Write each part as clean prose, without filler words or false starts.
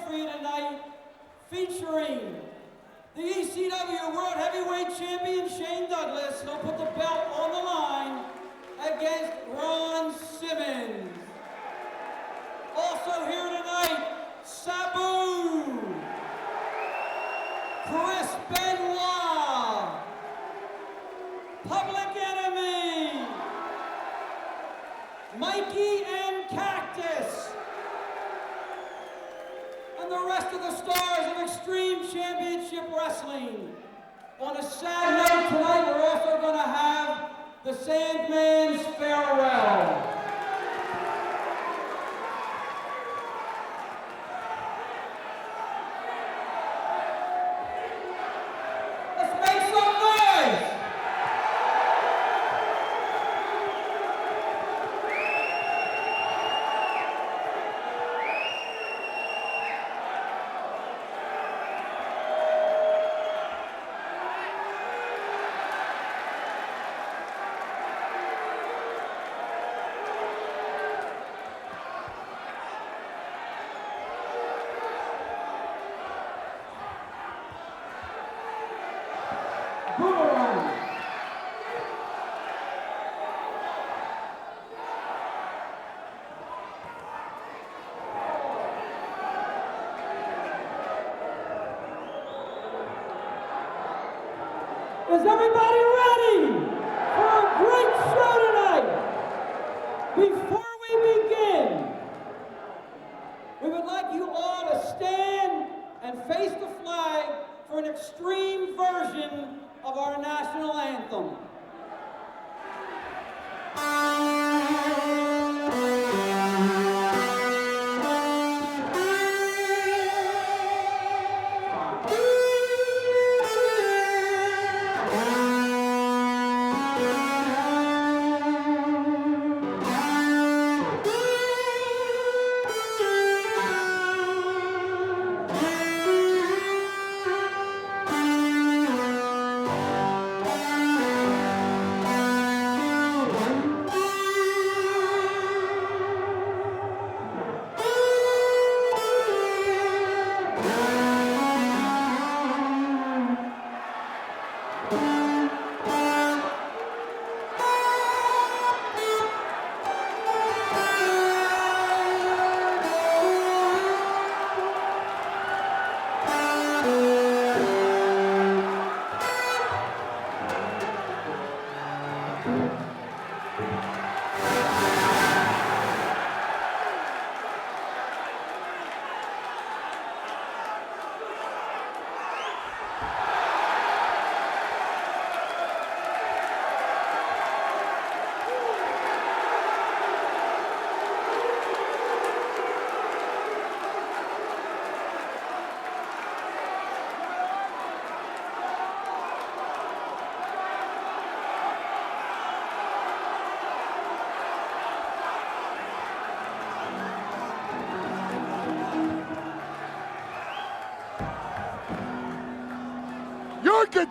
for you tonight, featuring the ECW World Heavyweight Champion Shane Douglas. He'll put the belt on the line against Ron Simmons. Also here tonight, Sabu, Chris Benoit, Public Enemy, Mikey and Cactus, and the rest of the stars of Extreme Championship Wrestling. On a sad note tonight, we're also going to have the Sandman's Farewell. Is everybody ready for a great show tonight? Before we begin, we would like you all to stand and face the flag for an extreme version of our national anthem. You're good.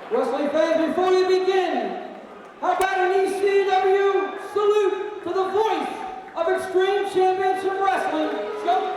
Wrestling fans, before you begin, how about an ECW salute to the voice of Extreme Championship Wrestling? Go.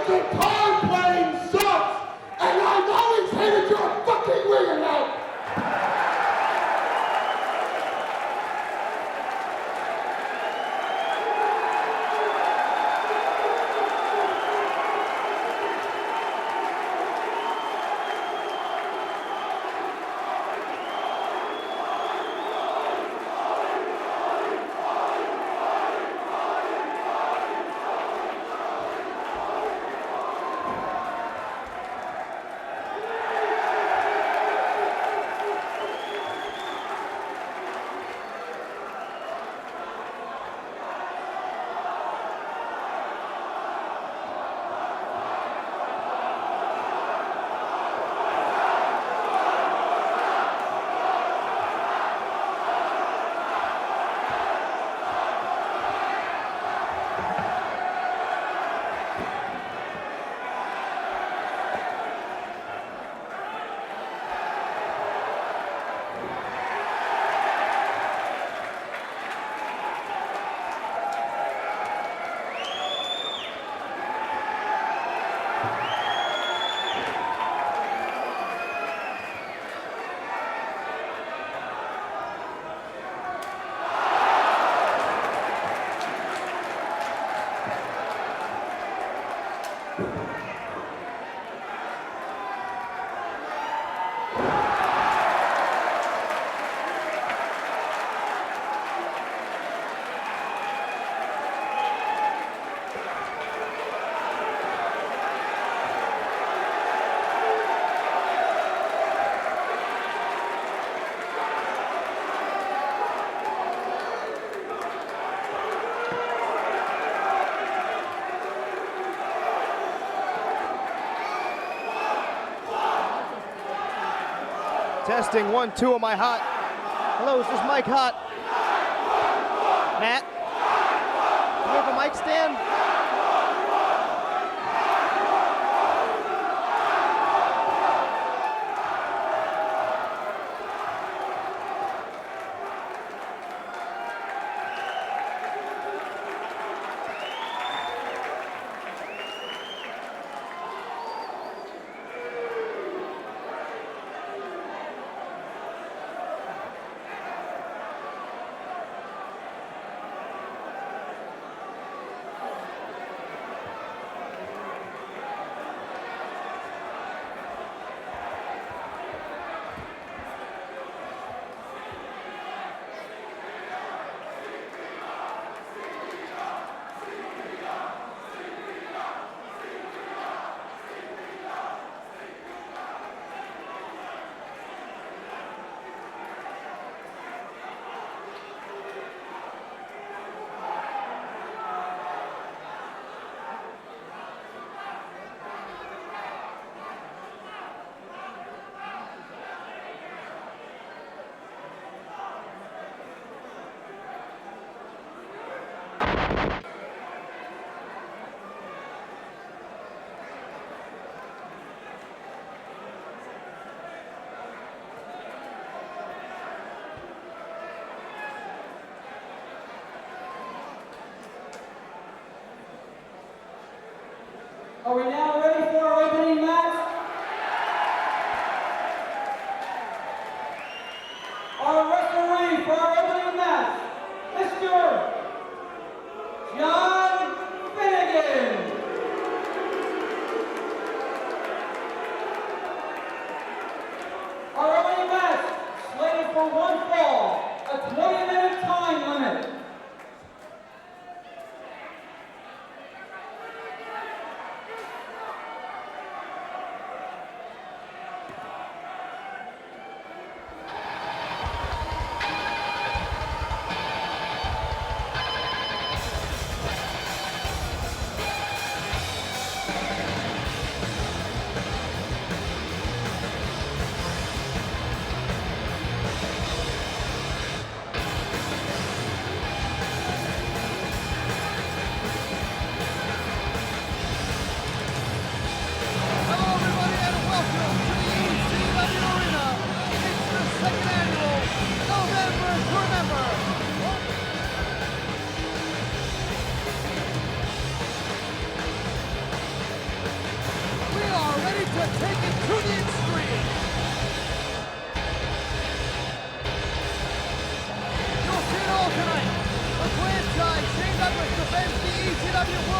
the guitar playing sucks, and I've always hated your fucking Weirdo. Testing 1, 2, am I hot? Hello, is this mic hot? Matt? Do you have a mic stand? Are we now ready for our opening match? Our referee for our opening match, Mr. John Finnegan. Our opening match, slated for one fall, a 20-minute time limit.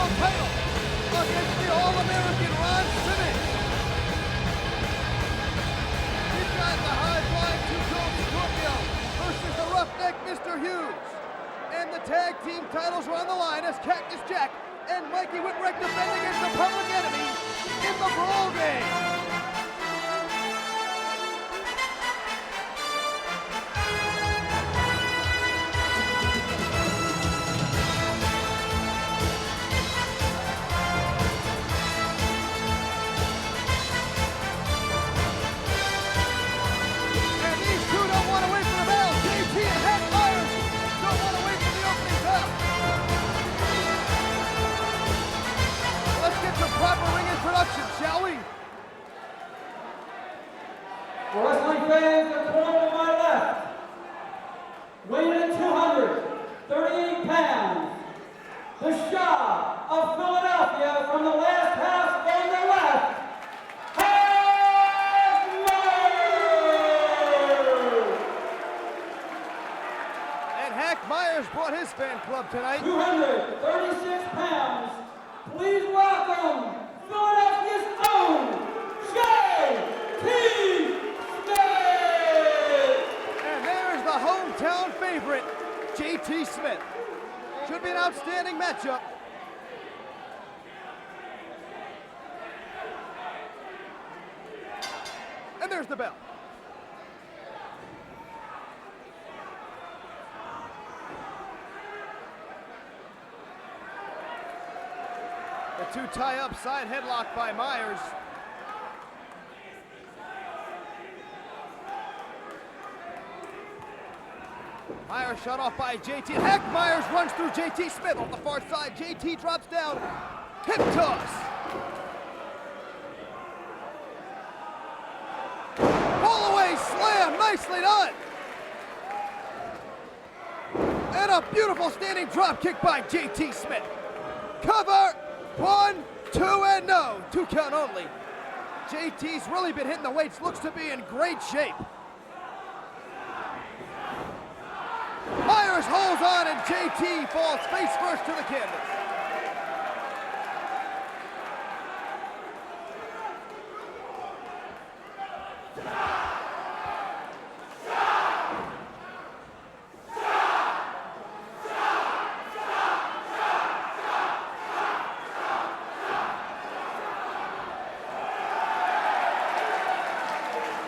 World title against the All-American Ron Simmons. We've got the high-flying two-tone Scorpio versus the roughneck Mr. Hughes. And the tag team titles are on the line as Cactus Jack and Mikey Whipwreck defend against the Public Enemy in the Brawl game. Shall we? For wrestling fans, the corner to my left, weighing in at 238 pounds, the Shah of Philadelphia from the last house on the left, Hack Myers! And Hack Myers brought his fan club tonight. 236 pounds, please welcome Philadelphia's own J.T. Smith! And there's the hometown favorite, J.T. Smith. Should be an outstanding matchup. And there's the bell. The two tie up, side headlock by Myers. Myers shot off by JT. Heck, Myers runs through JT Smith on the far side. JT drops down. Hip toss. Pull away slam. Nicely done. And a beautiful standing drop kick by JT Smith. Cover. 1, 2, and no. 2 count only. JT's really been hitting the weights. Looks to be in great shape. Myers holds on and JT falls face first to the canvas.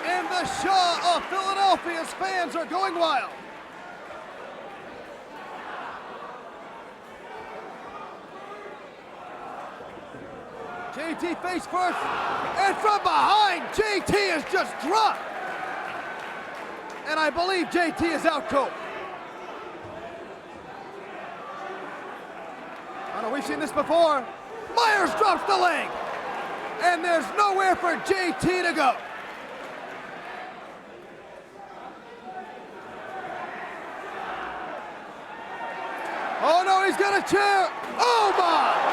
And the Shah of Philadelphia's fans are going wild. JT face first, and from behind, JT is just dropped. And I believe JT is out cold. I know we've seen this before. Myers drops the leg, and there's nowhere for JT to go. Oh no, he's got a chair. Oh my!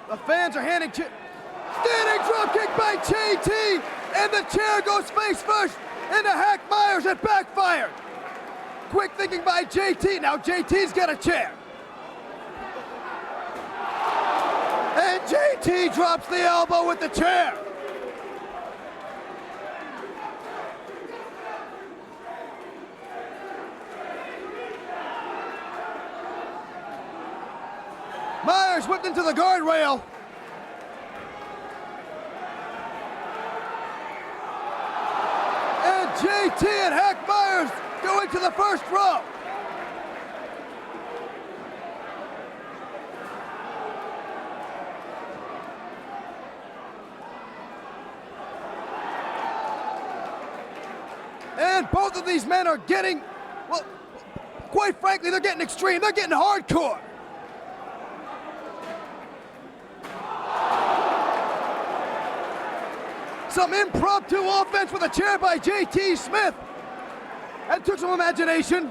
The fans are handing standing drop kick by JT, and the chair goes face first into Hack Myers. It backfired. Quick thinking by JT. Now JT's got a chair. And JT drops the elbow with the chair. Myers whipped into the guardrail. And JT and Hack Myers go into the first row. And both of these men are getting, well, quite frankly, they're getting extreme. They're getting hardcore. Some impromptu offense with a chair by JT Smith. That took some imagination.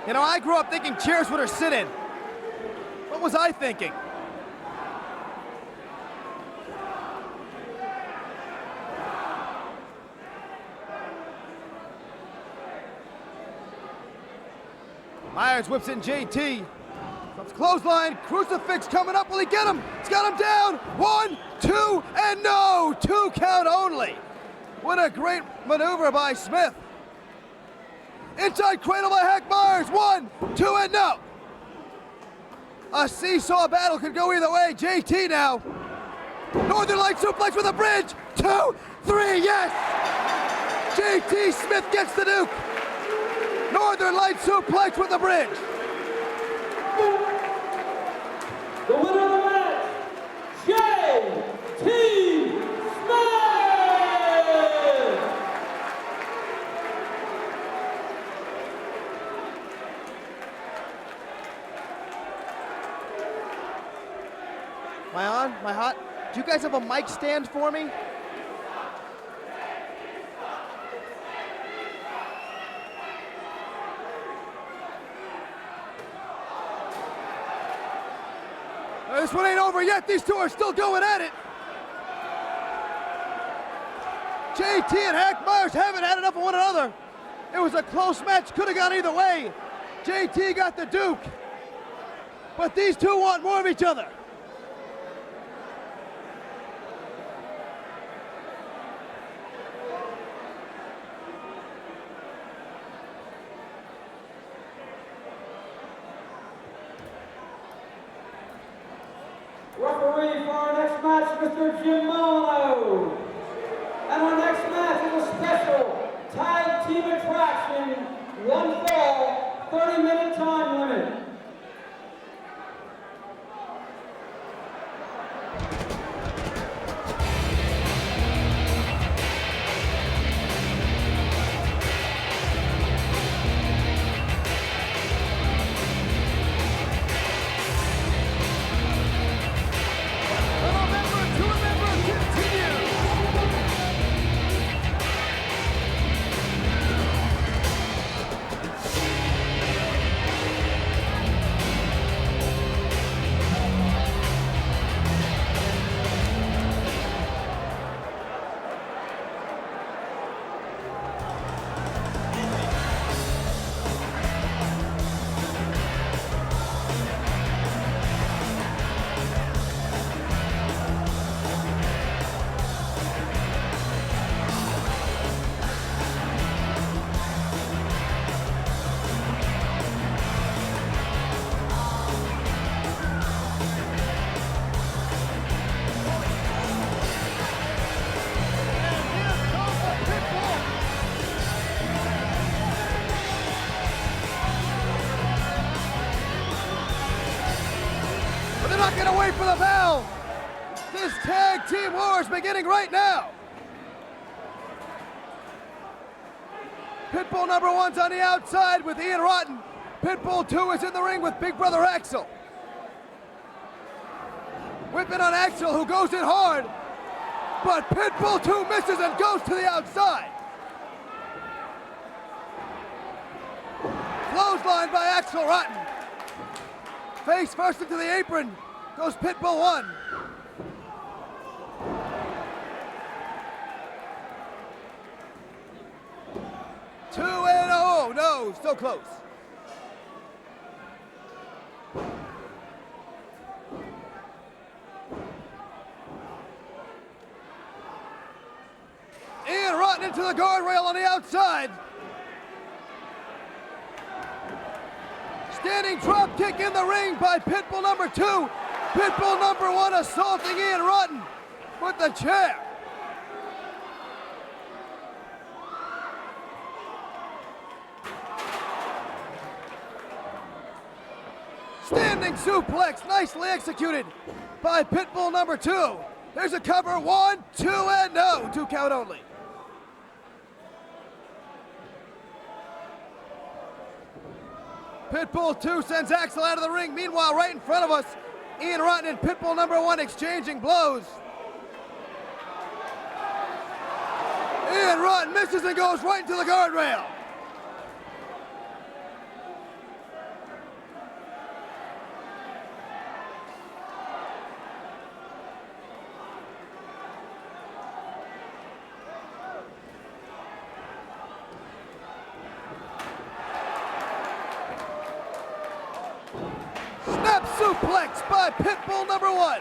You know, I grew up thinking chairs were to sit in. What was I thinking? Myers whips in JT. Comes clothesline, crucifix coming up. Will he get him? He's got him down. 1, 2, and no! 2 count only. What a great maneuver by Smith. Inside cradle by Hack Myers. 1, 2, and no! A seesaw battle could go either way. JT now. Northern Light suplex with a bridge. 2, 3, yes! JT Smith gets the Duke. Northern Light suplex with a bridge. The winner of the match, JT Smith! Am I on? Am I hot? Do you guys have a mic stand for me? This one ain't over yet. These two are still going at it. JT and Hack Myers haven't had enough of one another. It was a close match. Could have gone either way. JT got the Duke. But these two want more of each other. Referee for our next match, Mr. Jim Molyneux. And our next match is a special tag team attraction, 1 fall, 30-minute time limit. Not gonna wait for the bell. This tag team war is beginning right now. Pitbull number 1's on the outside with Ian Rotten. Pitbull 2 is in the ring with Big Brother Axel. Whipping on Axel, who goes in hard, but Pitbull 2 misses and goes to the outside. Clothesline by Axel Rotten. Face first into the apron. Goes Pitbull 1. Two and oh no, so close. Ian Rotten into the guardrail on the outside. Standing drop kick in the ring by Pitbull number 2. Pitbull number 1 assaulting Ian Rotten with the chair. Standing suplex, nicely executed by Pitbull number 2. There's a cover, 1, 2, and no, 2 count only. Pitbull 2 sends Axel out of the ring. Meanwhile, right in front of us, Ian Rotten and Pitbull number 1 exchanging blows. Ian Rotten misses and goes right into the guardrail. suplex by Pitbull number 1.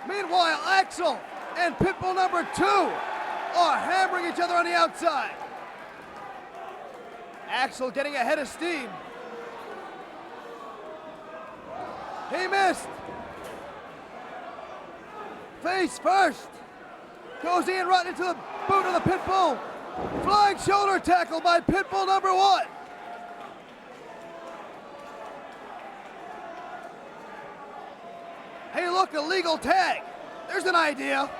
Meanwhile, Axel and Pitbull number 2 are hammering each other on the outside. Axel getting ahead of steam. He missed. Face first. Goes Ian Rotten into the boot of the Pitbull. Flying shoulder tackle by Pitbull number 1. Hey, look, a legal tag. There's an idea.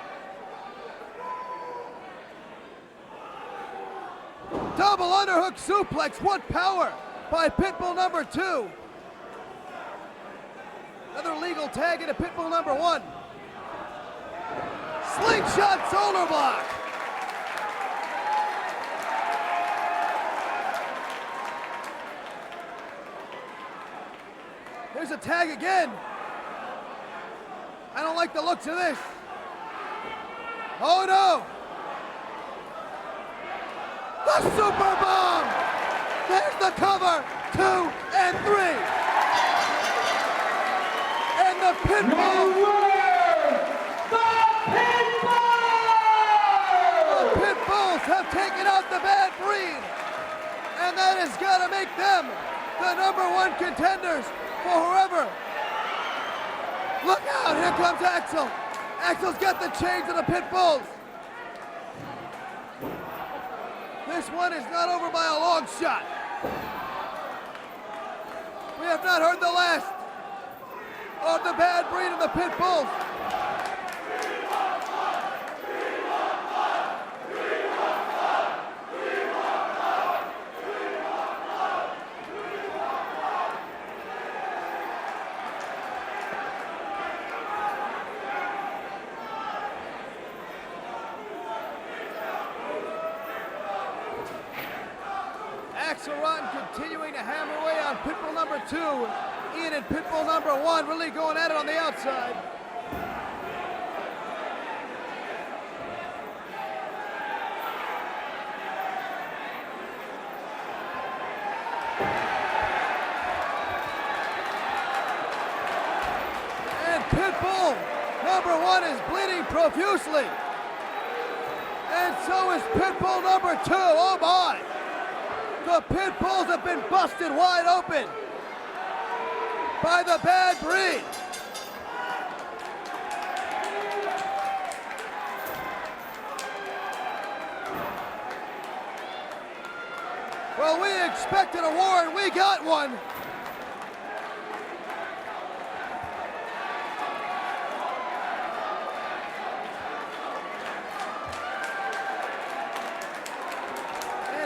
Double underhook suplex, what power by Pitbull number 2. Another legal tag into Pitbull number 1. Slingshot shoulder block. There's a tag again. I don't like the looks of this. Oh no! The super bomb! There's the cover, 2 and 3. And the Pitbull. The Pitbulls have taken out the Bad Breed. And that has got to make them the #1 contenders for whoever. Look out, here comes Axel. Axel's got the chains of the Pitbulls. This one is not over by a long shot. We have not heard the last of the Bad Breed of the Pitbulls. Axel Rotten continuing to hammer away on Pitbull number 2. Ian and Pitbull number 1 really going at it on the outside. And Pitbull number 1 is bleeding profusely. And so is Pitbull number 2. Oh my! The Pitbulls have been busted wide open by the Bad Breed. Well, we expected a war and we got one.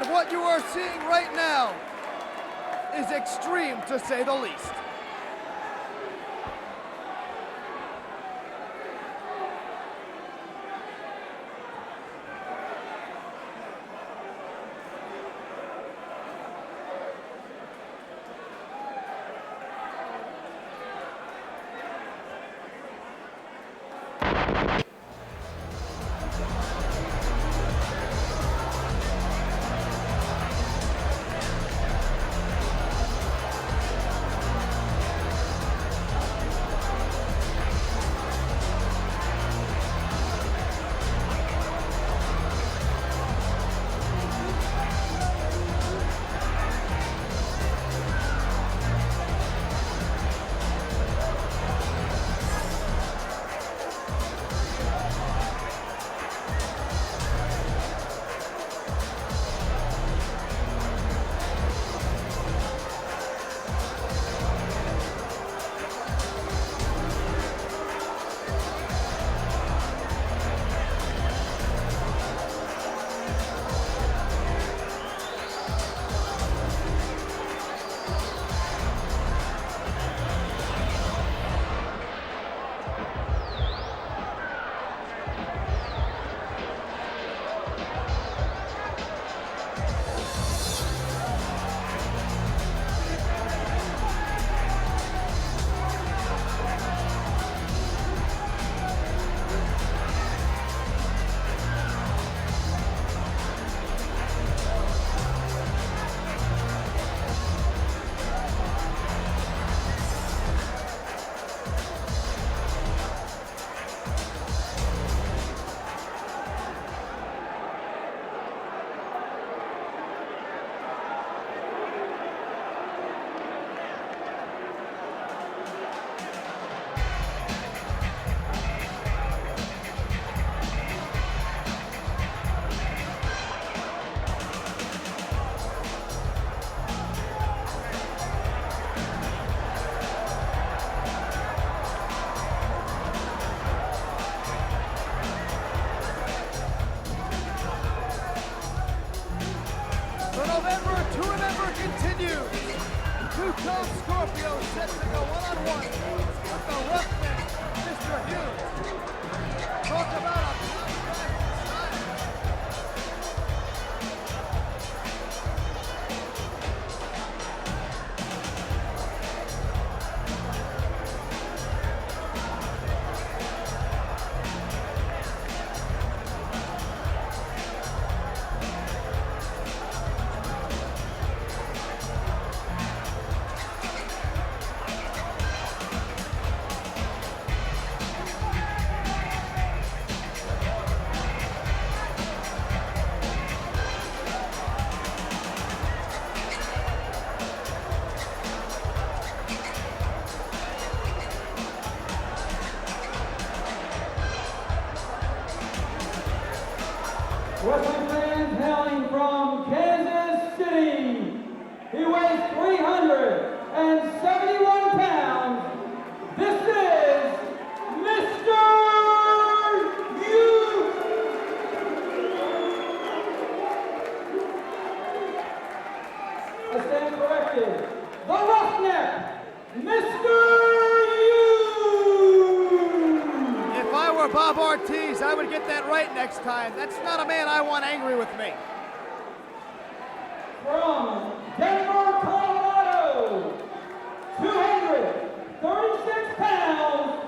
What you are seeing right now is extreme, to say the least. set to go one-on-one with the roughneck, Mr. Hughes. Talk about a contrast style. Wrestling fans hailing from Kansas City, he weighs 371 pounds. This is Mr. Hughes. I stand corrected. The Roughneck, Mr. Hughes. If I were Bob Ortiz, I would get that right next time. That's not a man I want angry with me. From Denver, Colorado, 236 pounds,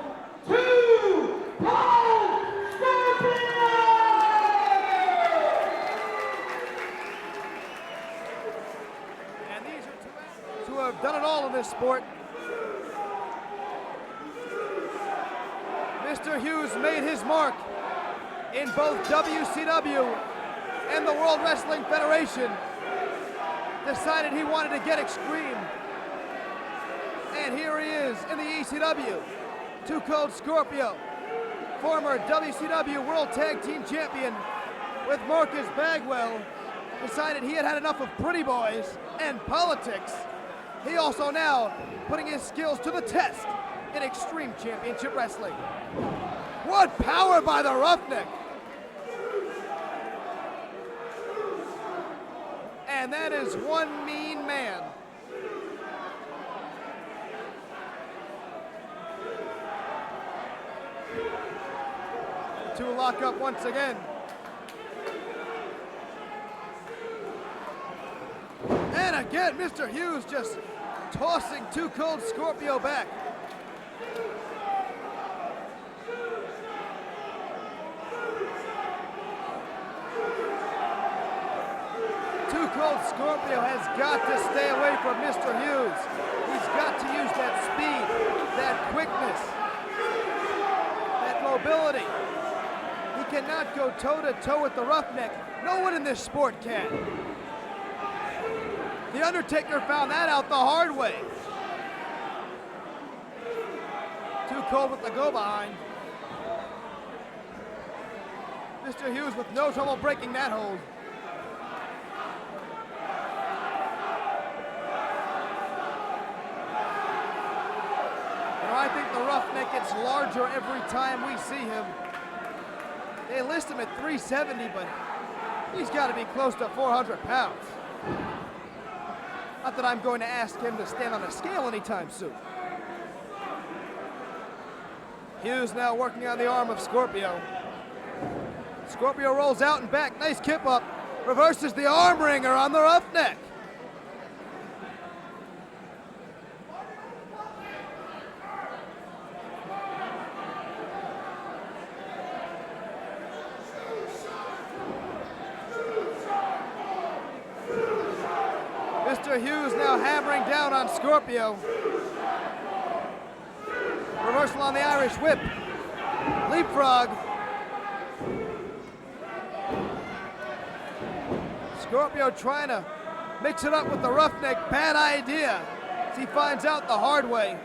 2 Paul Scorpio! And these are two athletes who have done it all in this sport. Mr. Hughes made his mark in both WCW and the World Wrestling Federation. Decided he wanted to get extreme. And here he is in the ECW. Too Cold Scorpio, former WCW World Tag Team Champion with Marcus Bagwell, decided he had had enough of pretty boys and politics. He also now putting his skills to the test in Extreme Championship Wrestling. What power by the Roughneck! And that is one mean man. The two lock up once again. And again, Mr. Hughes just tossing Too Cold Scorpio back. Too Cold Scorpio has got to stay away from Mr. Hughes. He's got to use that speed, that quickness, that mobility. He cannot go toe-to-toe with the Roughneck. No one in this sport can. The Undertaker found that out the hard way. Too Cold with the go-behind. Mr. Hughes with no trouble breaking that hold. I think the Roughneck gets larger every time we see him. They list him at 370, but he's got to be close to 400 pounds. Not that I'm going to ask him to stand on a scale anytime soon. Hughes now working on the arm of Scorpio. Scorpio rolls out and back, nice kip up. Reverses the arm wringer on the Roughneck. Mr. Hughes now hammering down on Scorpio. Reversal on the Irish whip. Leapfrog. Scorpio trying to mix it up with the Roughneck. Bad idea, as he finds out the hard way.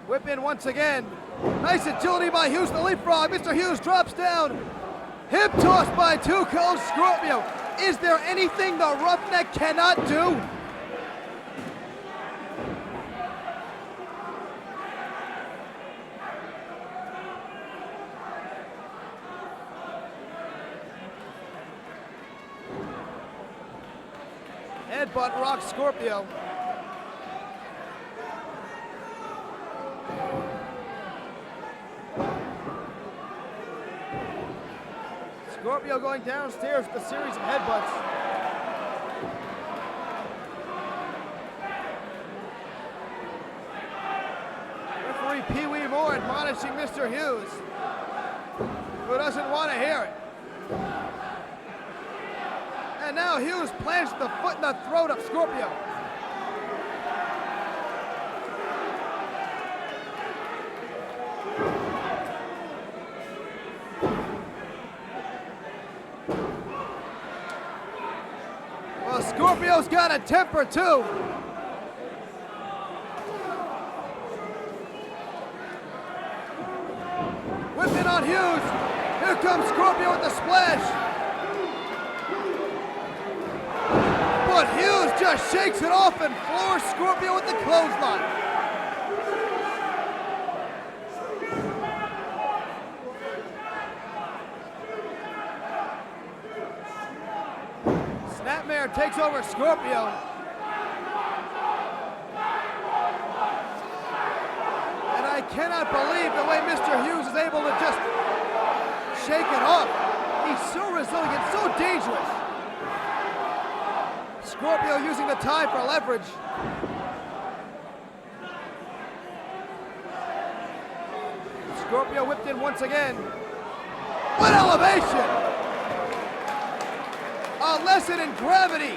Whip in once again. Nice agility by Hughes, the leapfrog. Mr. Hughes drops down. Hip toss by Too Cold Scorpio. Is there anything the Roughneck cannot do? headbutt rocks Scorpio. Scorpio going downstairs with a series of headbutts. Referee Pee Wee Moore admonishing Mr. Hughes, who doesn't want to hear it. And now Hughes plants the foot in the throat of Scorpio. Well, Scorpio's got a temper too. Whipping on Hughes. Here comes Scorpio with the splash. But Hughes just shakes it off and floors Scorpio with the clothesline. Snapmare takes over Scorpio. And I cannot believe the way Mr. Hughes is able to just shake it off. He's so resilient, so dangerous. Scorpio using the tie for leverage. Scorpio whipped in once again. What elevation! A lesson in gravity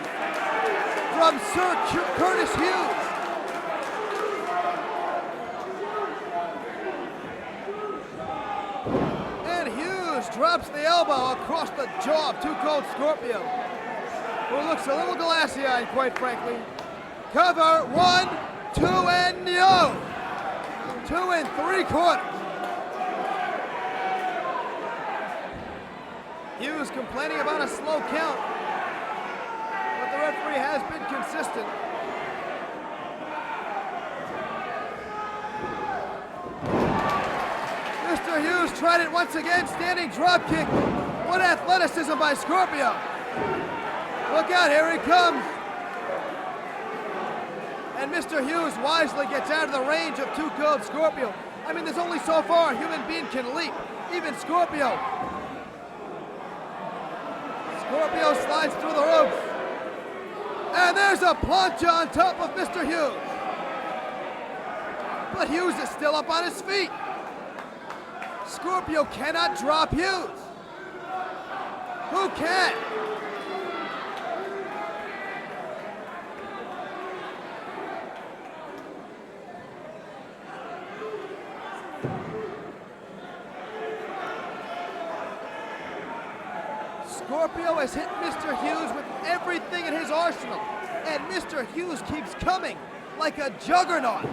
from Sir Curtis Hughes. And Hughes drops the elbow across the jaw of Too Cold Scorpio, who looks a little glassy-eyed, quite frankly. Cover, 1, 2, and no! 2 3/4. Hughes complaining about a slow count, but the referee has been consistent. Mr. Hughes tried it once again, standing drop kick. What athleticism by Scorpio. Look out, here he comes. And Mr. Hughes wisely gets out of the range of Too Cold Scorpio. I mean, there's only so far a human being can leap, even Scorpio. Scorpio slides through the ropes. And there's a plancha on top of Mr. Hughes. But Hughes is still up on his feet. Scorpio cannot drop Hughes. Who can? Scorpio has hit Mr. Hughes with everything in his arsenal, and Mr. Hughes keeps coming like a juggernaut.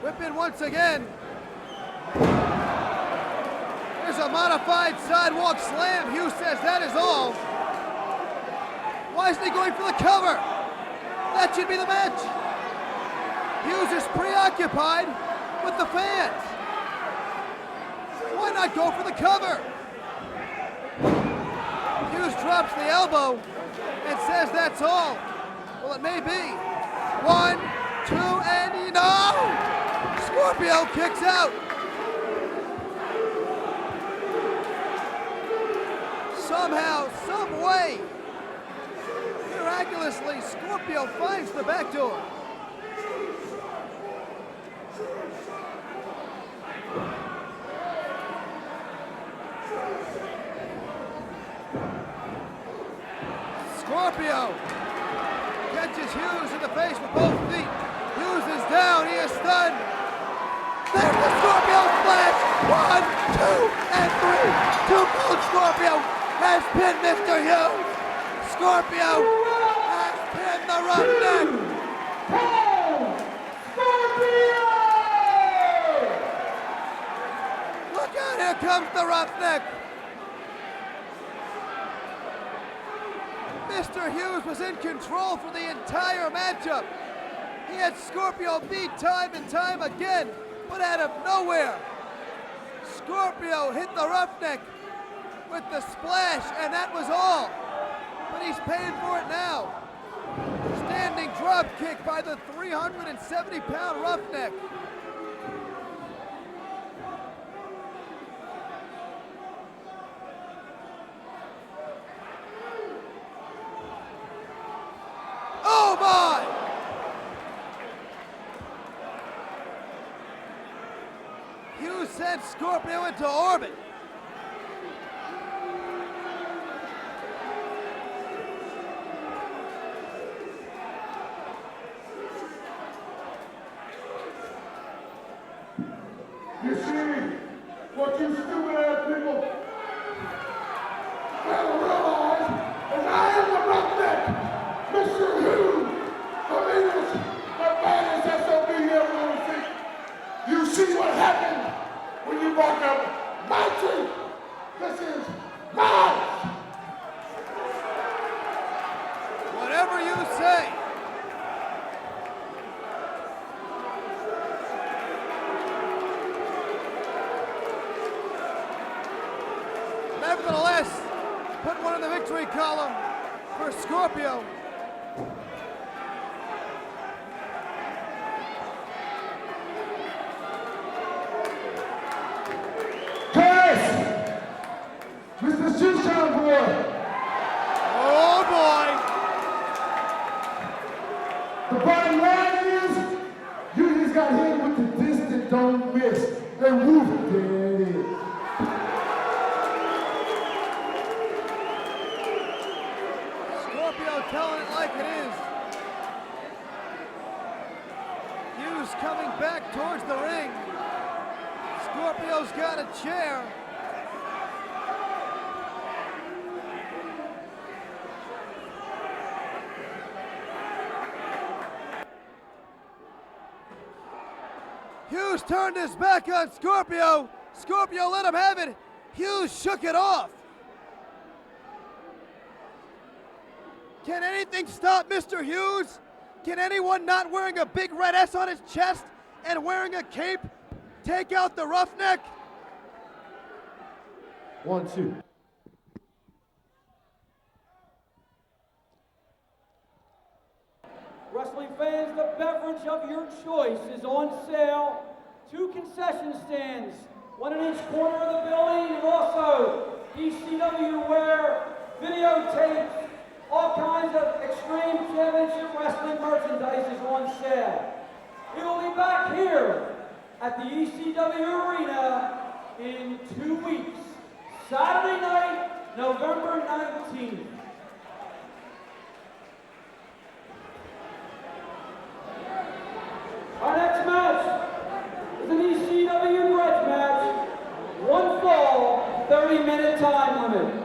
Whip in once again. There's a modified sidewalk slam. Hughes says that is all. Why isn't he going for the cover? That should be the match. Hughes is preoccupied with the fans. Why not go for the cover? Hughes drops the elbow and says that's all. Well, it may be. 1, 2, and no! Scorpio kicks out. Somehow, some way, miraculously, Scorpio finds the back door. Scorpio catches Hughes in the face with both feet. Hughes is down, he is stunned. There's the Scorpio splash. 1, 2, and 3. Too Cold Scorpio has pinned Mr. Hughes. Scorpio has pinned the Roughneck. Look out, here comes the Roughneck. Mr. Hughes was in control for the entire matchup. He had Scorpio beat time and time again, but out of nowhere, Scorpio hit the Roughneck with the splash, and that was all. But he's paying for it now. Standing drop kick by the 370-pound Roughneck. Oh my! Hughes sent Scorpio into orbit. You see what you stupid ass people fail to realize is I am the Roughneck, Mr. Hughes, the meanest, the baddest SOB here on the seat. You see what happened when you walk up my tree. This is mine. Whatever you say. Nevertheless, put one in the victory column for Scorpio. Guys, Mr. Shoeshine Boy, Oh boy! the bottom line is, you just got hit with the distant don't miss. And woof, there it is. Scorpio telling it like it is. Hughes coming back towards the ring. Scorpio's got a chair. Hughes turned his back on Scorpio. Scorpio let him have it. Hughes shook it off. Can anything stop Mr. Hughes? Can anyone not wearing a big red S on his chest and wearing a cape take out the Roughneck? 1, 2. Wrestling fans, the beverage of your choice is on sale. 2 concession stands, 1 in each corner of the building, and also ECW wear, videotapes, all kinds of Extreme Championship Wrestling merchandise is on sale. We will be back here at the ECW Arena in 2 weeks, Saturday night, November 19th. Our next match is an ECW grudge match. 1 fall, 30-minute time limit.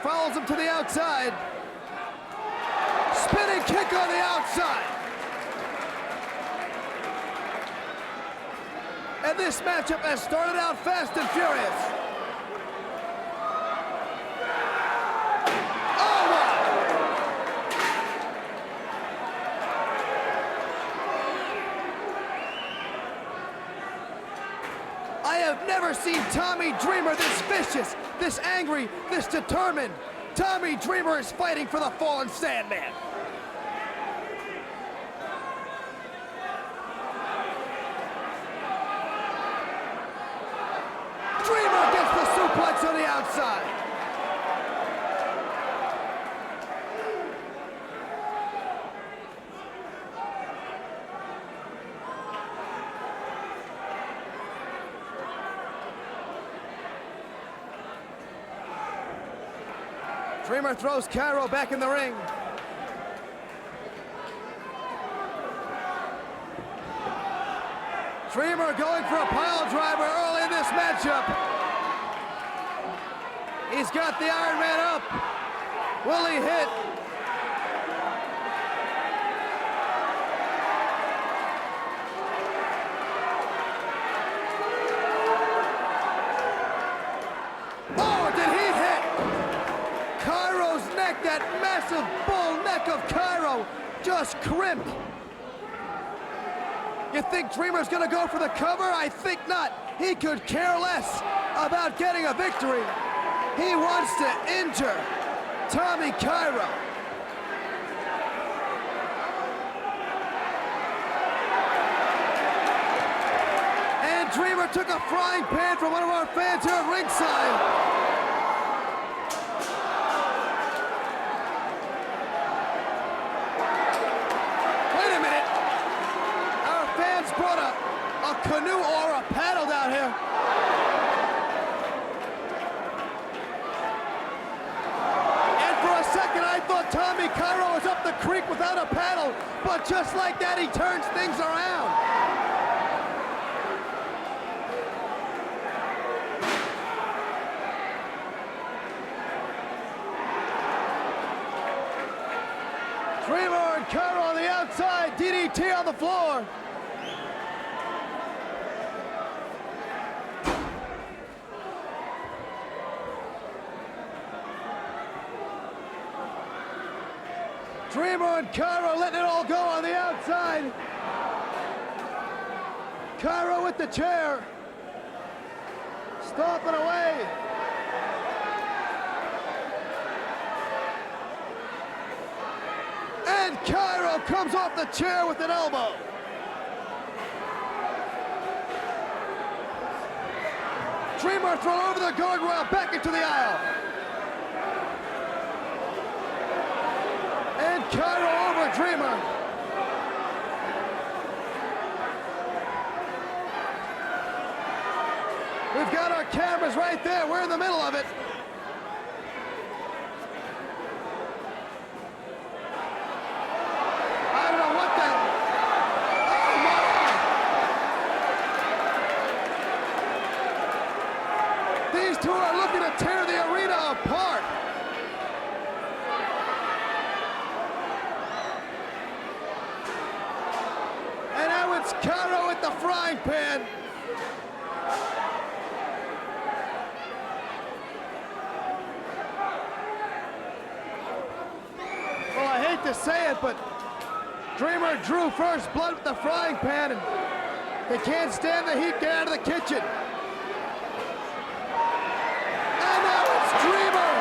follows him to the outside. Spinning kick on the outside. And this matchup has started out fast and furious. Oh my! I have never seen Tommy Dreamer this vicious, this angry, this determined. Tommy Dreamer is fighting for the fallen Sandman. Dreamer gets the suplex on the outside. Dreamer throws Cairo back in the ring. Dreamer going for a pile driver early in this matchup. He's got the Iron Man up. Will he hit? Oh, did he hit? Cairo's neck, that massive bull neck of Cairo just crimped. You think Dreamer's gonna go for the cover? I think not. He could care less about getting a victory. He wants to injure Tommy Cairo. And Dreamer took a frying pan from one of our fans here at ringside. Brought a canoe or a paddle down here. And for a second, I thought Tommy Cairo was up the creek without a paddle, but just like that, he turns things around. Dreamer and Cairo on the outside, DDT on the floor. Dreamer and Cairo letting it all go on the outside. Cairo with the chair. Stomping away. And Cairo comes off the chair with an elbow. Dreamer thrown over the guardrail back into the aisle. And Cairo over Dreamer. We've got our cameras right there. We're in the middle of it. I don't know what the... Oh my! These two are looking to tear the arena apart. Cairo with the frying pan. Well, I hate to say it, but Dreamer drew first blood with the frying pan, and they can't stand the heat. Get out of the kitchen. And now it's Dreamer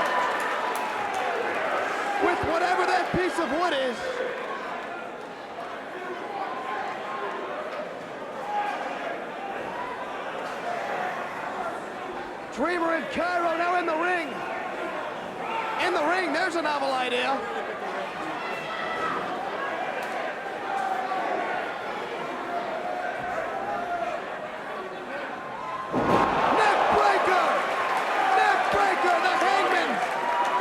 with whatever that piece of wood is. Dreamer and Cairo now in the ring. In the ring, there's a novel idea. Neckbreaker! Neckbreaker, the Hangman.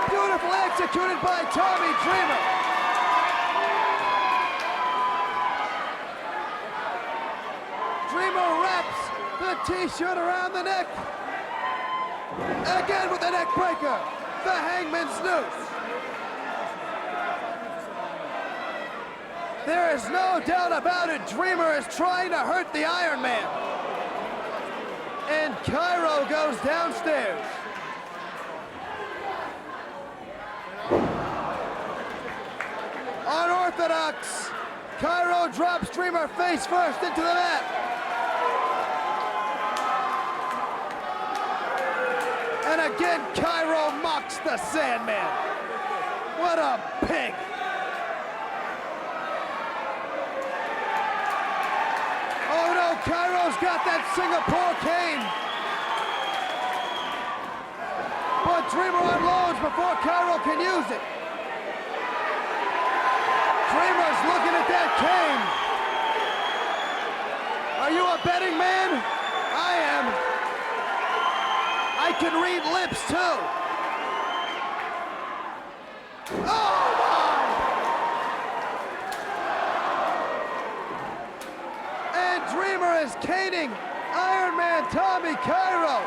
Beautifully executed by Tommy Dreamer. Dreamer wraps the t-shirt around the neck. Again with the neck breaker. the Hangman's Noose. There is no doubt about it, Dreamer is trying to hurt the Iron Man. And Cairo goes downstairs. Unorthodox. Cairo drops Dreamer face first into the mat. And again, Cairo mocks the Sandman. What a pig. Oh no, Cairo's got that Singapore cane. But Dreamer unloads before Cairo can use it. Dreamer's looking at that cane. Are you a betting man? I am. I can read lips too. Oh my! And Dreamer is caning Iron Man Tommy Cairo.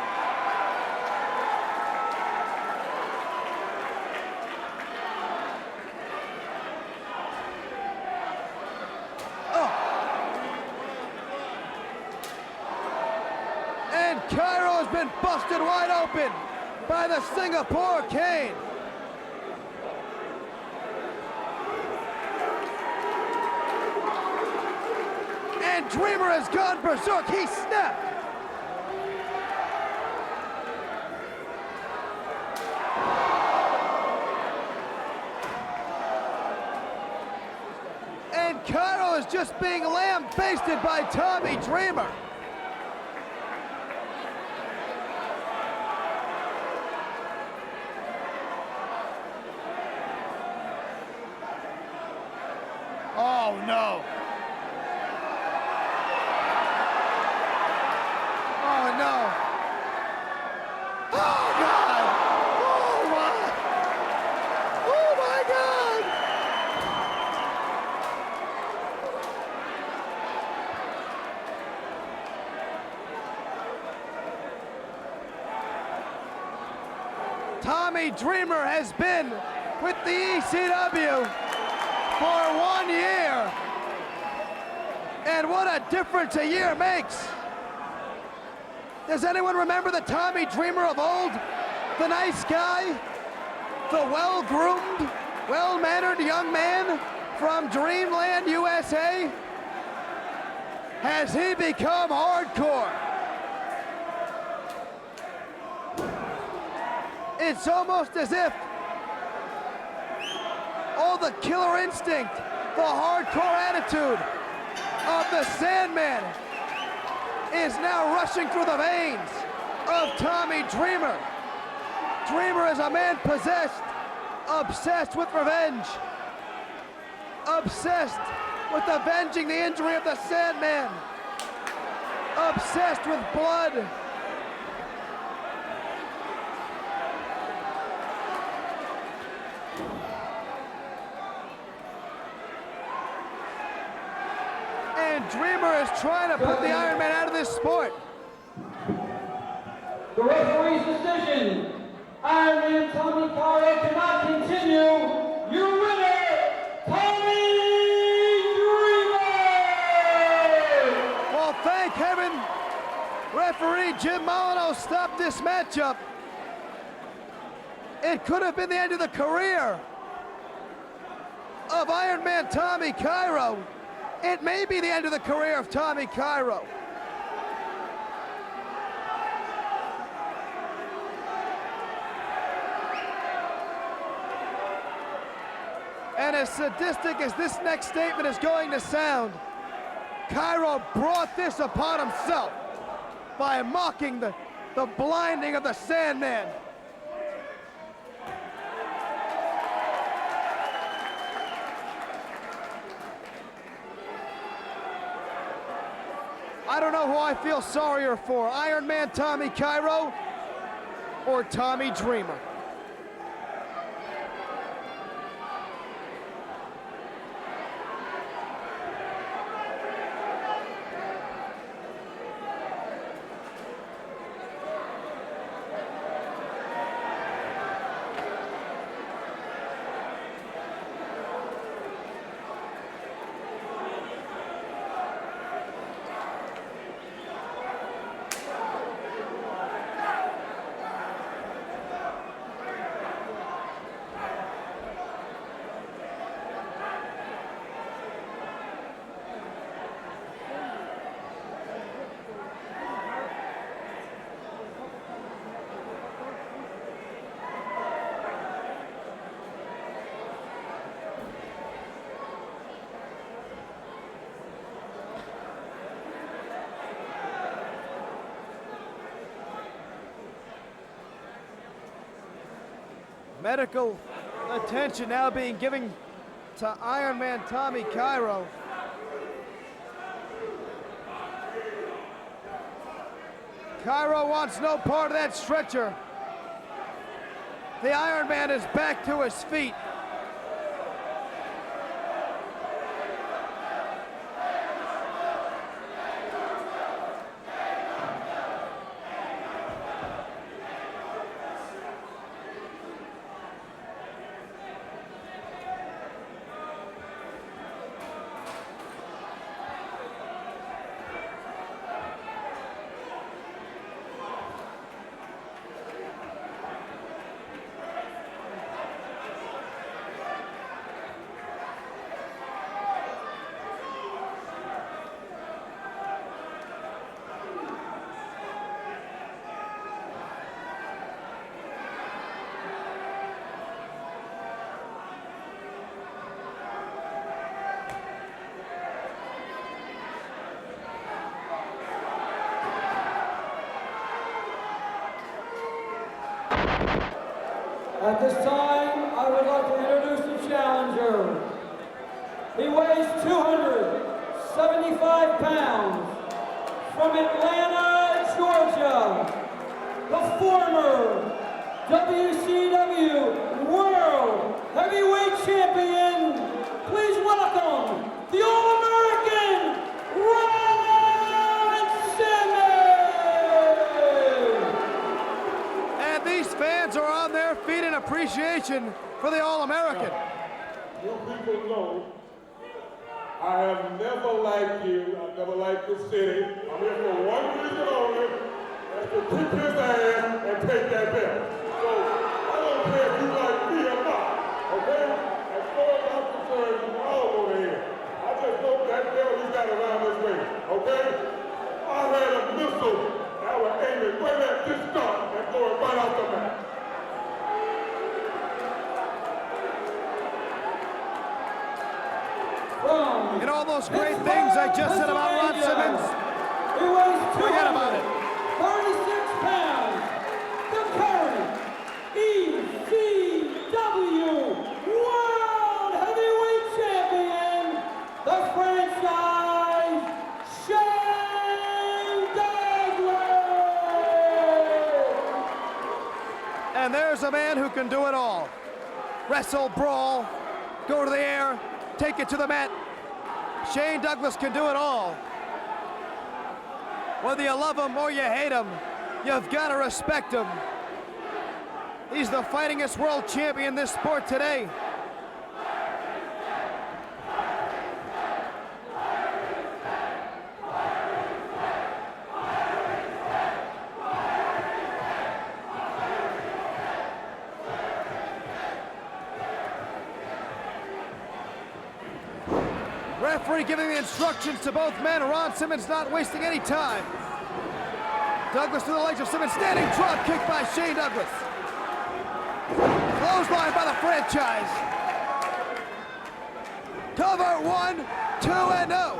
Cairo has been busted wide open by the Singapore cane. And Dreamer has gone berserk. He snapped. And Cairo is just being lambasted by Tommy Dreamer. Oh no. Oh no. Oh God. Oh my. Oh my God. Tommy Dreamer has been with the ECW for 1 year. And what a difference a year makes. Does anyone remember the Tommy Dreamer of old? The nice guy? The well-groomed, well-mannered young man from Dreamland, USA? Has he become hardcore? It's almost as if all the killer instinct, the hardcore attitude of the Sandman is now rushing through the veins of Tommy Dreamer. Dreamer is a man possessed, obsessed with revenge, obsessed with avenging the injury of the Sandman, obsessed with blood. And Dreamer is trying to put the Iron Man out of this sport. The referee's decision. Iron Man Tommy Cairo cannot continue. Your winner, Tommy Dreamer! Well, thank heaven, referee Jim Molyneux stopped this matchup. It could have been the end of the career of Iron Man Tommy Cairo. It may be the end of the career of Tommy Cairo. And as sadistic as this next statement is going to sound, Cairo brought this upon himself by mocking the blinding of the Sandman. I don't know who I feel sorrier for, Iron Man Tommy Cairo or Tommy Dreamer. Medical attention now being given to Iron Man Tommy Cairo. Cairo wants no part of that stretcher. The Iron Man is back to his feet. At this time, I would like to introduce the challenger. He weighs 275 pounds. From Atlanta, Georgia, the former WCW World Heavyweight Champion. Please welcome the All-American Ron Simmons! And these fans are on their feet in appreciation for the All-American. You people know I have never liked you. I've never liked the city. I'm here for one reason only. That's to kick his ass and take that belt. So I don't care if you like me or not. Okay? As far as I'm concerned, you can all go to hell. I just hope that belt he's got around his waist. Okay? I had a missile that would aim it right at this stump and blow it right out the mouth. And all those great things I just said about Ron Simmons, He weighs forget about it. 36 pounds. The current ECW World Heavyweight Champion, the franchise Shane Douglas. and there's a man who can do it all. Wrestle, brawl, go to the air, take it to the mat. Shane Douglas can do it all. Whether you love him or you hate him, you've got to respect him. He's the fightingest world champion in this sport today. Referee giving the instructions to both men. Ron Simmons not wasting any time. Douglas through the legs of Simmons. Standing drop kick by Shane Douglas. Clothesline by the franchise. Cover 1, 2, and 0.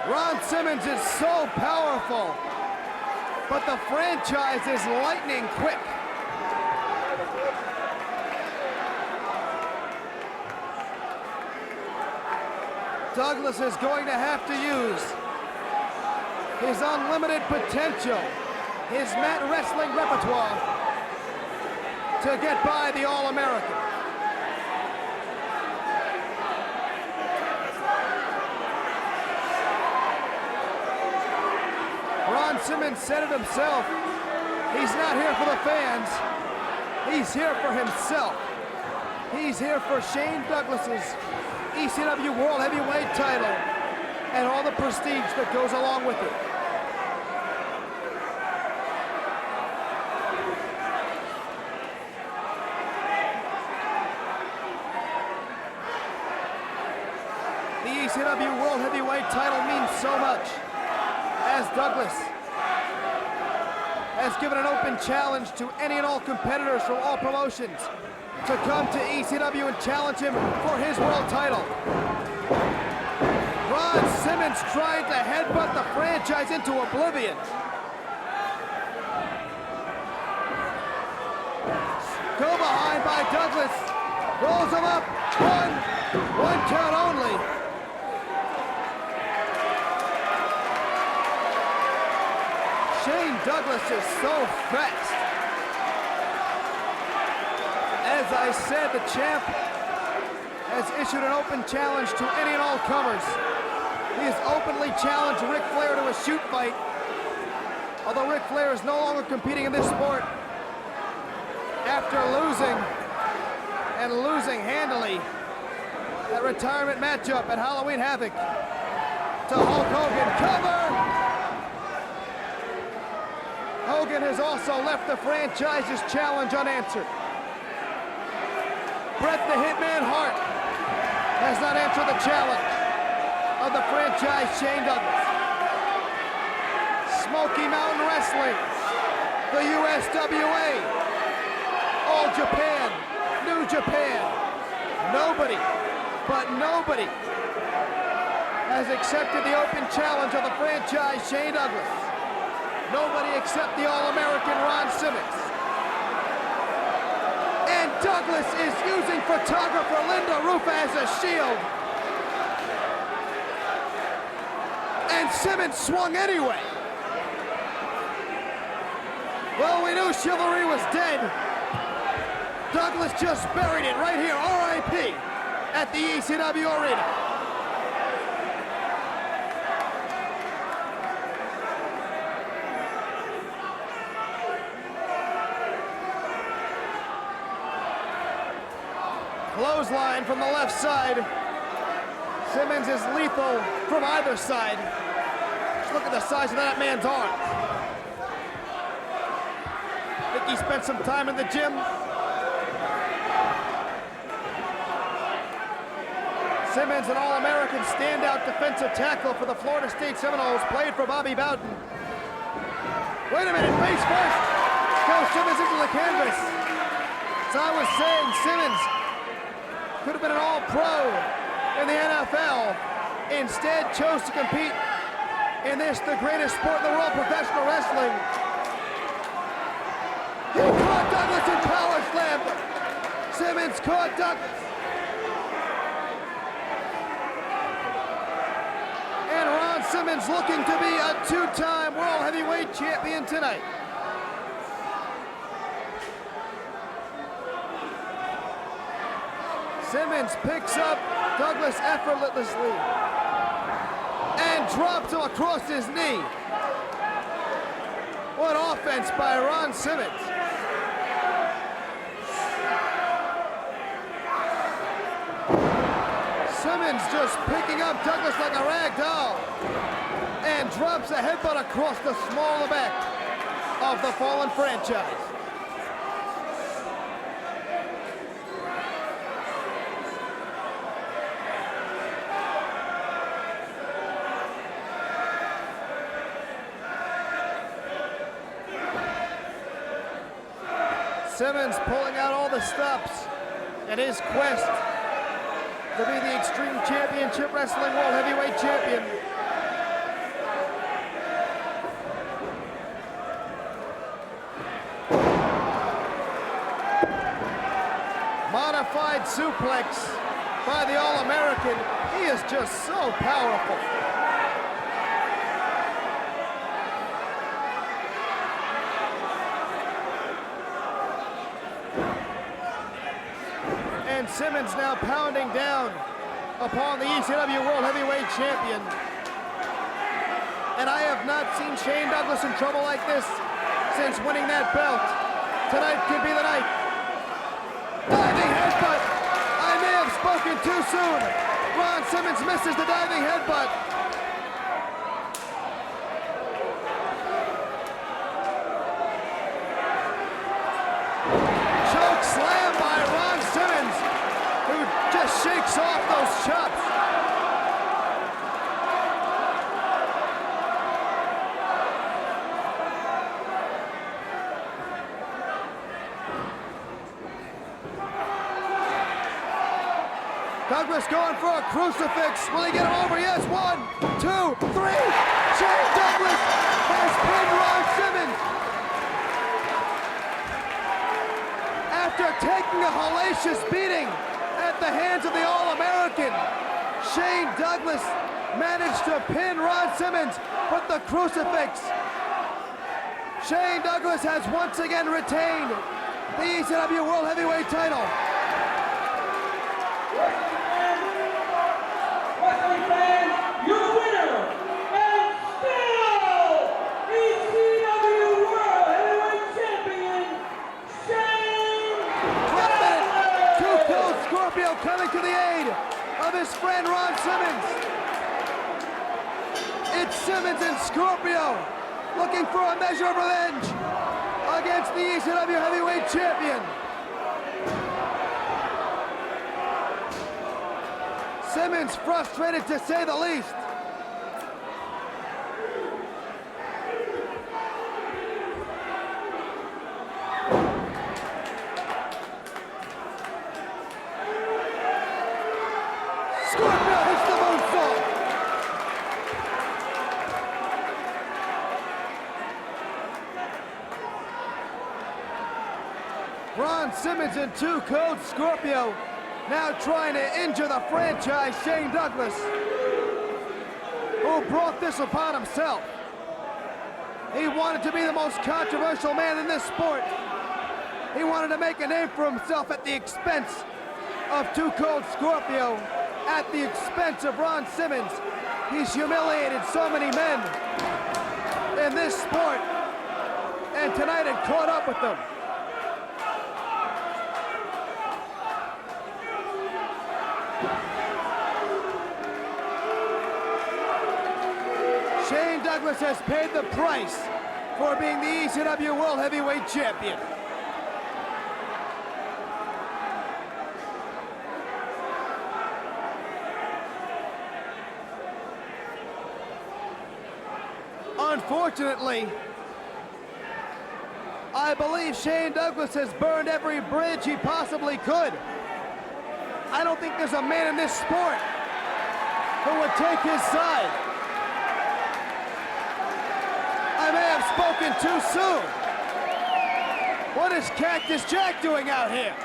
Ron Simmons is so powerful, but the franchise is lightning quick. Douglas is going to have to use his unlimited potential, his mat wrestling repertoire, to get by the All-American. Ron Simmons said it himself. He's not here for the fans. He's here for himself. He's here for Shane Douglas's ECW World Heavyweight title and all the prestige that goes along with it. The ECW World Heavyweight title means so much, as Douglas has given an open challenge to any and all competitors from all promotions to come to ECW and challenge him for his world title. Ron Simmons trying to headbutt the franchise into oblivion. Go behind by Douglas. Rolls him up. One count only. Shane Douglas is so fast. As I said, the champ has issued an open challenge to any and all comers. He has openly challenged Ric Flair to a shoot fight. Although Ric Flair is no longer competing in this sport after losing handily that retirement matchup at Halloween Havoc to Hulk Hogan. Cover! Hogan has also left the franchise's challenge unanswered. Bret the Hitman Hart has not answered the challenge of the franchise Shane Douglas. Smoky Mountain Wrestling, the USWA, All Japan, New Japan. Nobody has accepted the open challenge of the franchise Shane Douglas. Nobody except the All-American Ron Simmons. And Douglas is using photographer Linda Rufa as a shield. And Simmons swung anyway. Well, we knew chivalry was dead. Douglas just buried it right here, RIP, at the ECW Arena. Clothesline from the left side. Simmons is lethal from either side. Just look at the size of that man's arm. I think he spent some time in the gym. Simmons, an All-American standout defensive tackle for the Florida State Seminoles, played for Bobby Bowden. Wait a minute, face first. Goes Simmons into the canvas. As I was saying, Simmons could have been an All-Pro in the NFL. Instead, chose to compete in this, the greatest sport in the world, professional wrestling. He caught Douglas in power slam. Simmons caught Douglas. And Ron Simmons looking to be a two-time World Heavyweight Champion tonight. Simmons picks up Douglas effortlessly and drops him across his knee. What offense by Ron Simmons. Simmons just picking up Douglas like a rag doll and drops a headbutt across the small of the back of the fallen franchise. Simmons pulling out all the stops in his quest to be the Extreme Championship Wrestling World Heavyweight Champion. Modified suplex by the All-American. He is just so powerful. And Simmons now pounding down upon the ECW World Heavyweight Champion. And I have not seen Shane Douglas in trouble like this since winning that belt. Tonight could be the night. Diving headbutt. I may have spoken too soon. Ron Simmons misses the diving headbutt. Choke slam by Ron Simmons, who just shakes off those chops. Douglas going for a crucifix. Will he get him over? Yes, 1, 2, 3. Shane Douglas has pinned Ron Simmons. After After taking a hellacious beating at the hands of the All-American, Shane Douglas managed to pin Ron Simmons with the crucifix. Shane Douglas has once again retained the ECW World Heavyweight title. Wrestling fans, your winner, and still ECW World Heavyweight Champion, Shane Douglas! Too Cold Scorpio coming to the aid of his friend Ron Simmons. It's Simmons and Scorpio looking for a measure of revenge against the ECW Heavyweight Champion. Simmons frustrated to say the least. Scorpio hits the moonsault. Ron Simmons and Too Cold Scorpio now trying to injure the franchise Shane Douglas, who brought this upon himself. He wanted to be the most controversial man in this sport. He wanted to make a name for himself at the expense of Too Cold Scorpio, at the expense of Ron Simmons. He's humiliated so many men in this sport, and tonight it caught up with them. Shane Douglas has paid the price for being the ECW World Heavyweight Champion. Unfortunately, I believe Shane Douglas has burned every bridge he possibly could. I don't think there's a man in this sport who would take his side. I may have spoken too soon. What is Cactus Jack doing out here?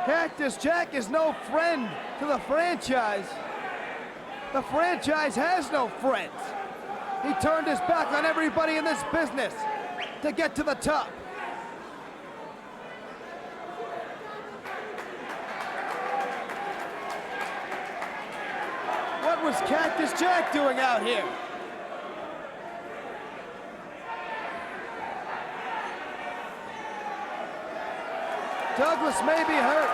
Cactus Jack is no friend to the franchise. The franchise has no friends. He turned his back on everybody in this business to get to the top. What was Cactus Jack doing out here? Douglas may be hurt.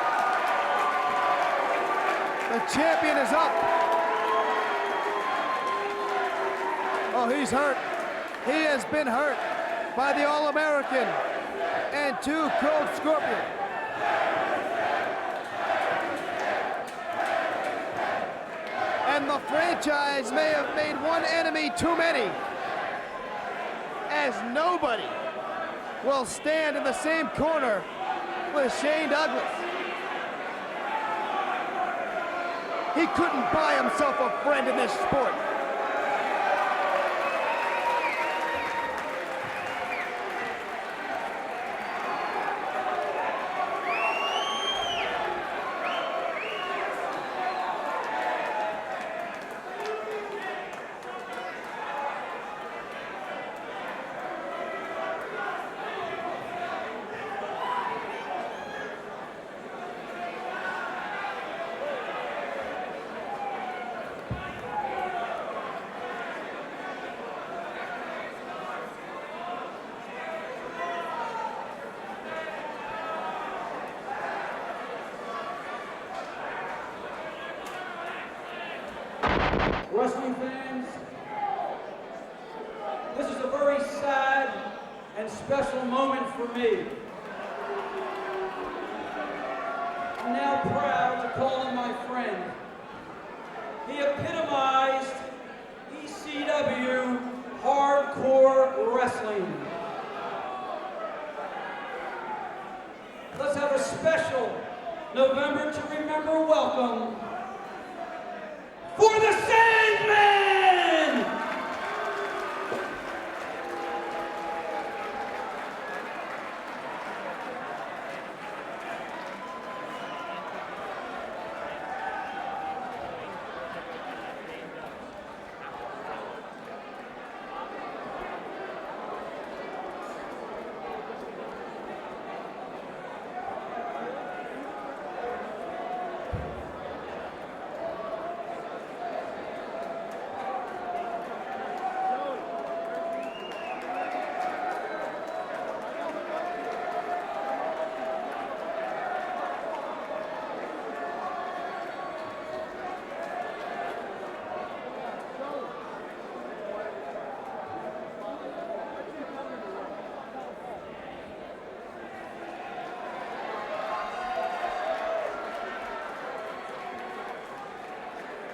The champion is up. Oh, he's hurt. He has been hurt by the All-American and Too Cold Scorpio. And the franchise may have made one enemy too many, as nobody will stand in the same corner with Shane Douglas. He couldn't buy himself a friend in this sport. Wrestling fans, this is a very sad and special moment for me. I'm now proud to call him my friend. He epitomized ECW hardcore wrestling. Let's have a special November to remember welcome for the Sandman!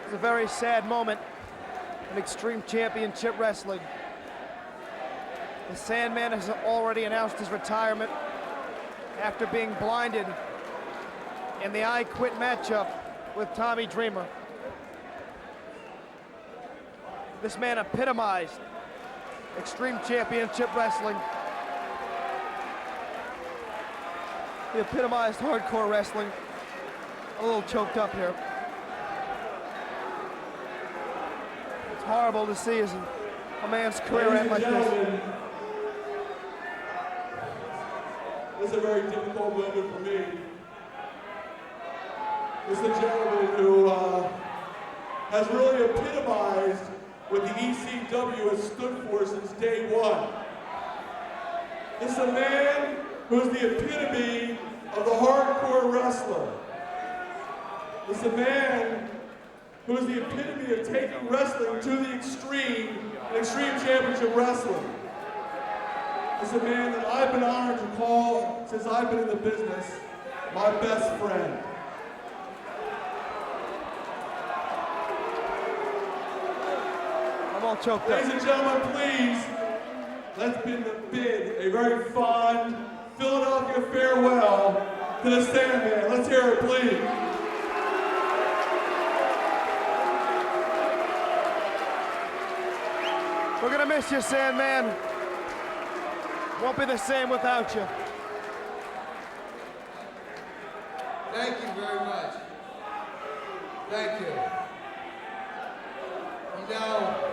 It's a very sad moment in Extreme Championship Wrestling. The Sandman has already announced his retirement after being blinded in the I Quit matchup with Tommy Dreamer. This man epitomized Extreme Championship Wrestling. He epitomized hardcore wrestling. A little choked up here. It's horrible to see as a man's career end like this. This is a very difficult moment for me. This is a gentleman who has really epitomized what the ECW has stood for since day one. This is a man who is the epitome of the hardcore wrestler. This is a man who is the epitome of taking wrestling to the extreme in Extreme Championship Wrestling. This is a man that I've been honored to call, since I've been in the business, my best friend. I'm all choked up. Ladies and gentlemen, please, let's bid a very fond Philadelphia farewell to the Sandman. Let's hear it, please. We're gonna miss you, Sandman. Won't be the same without you. Thank you very much. Thank you. You know,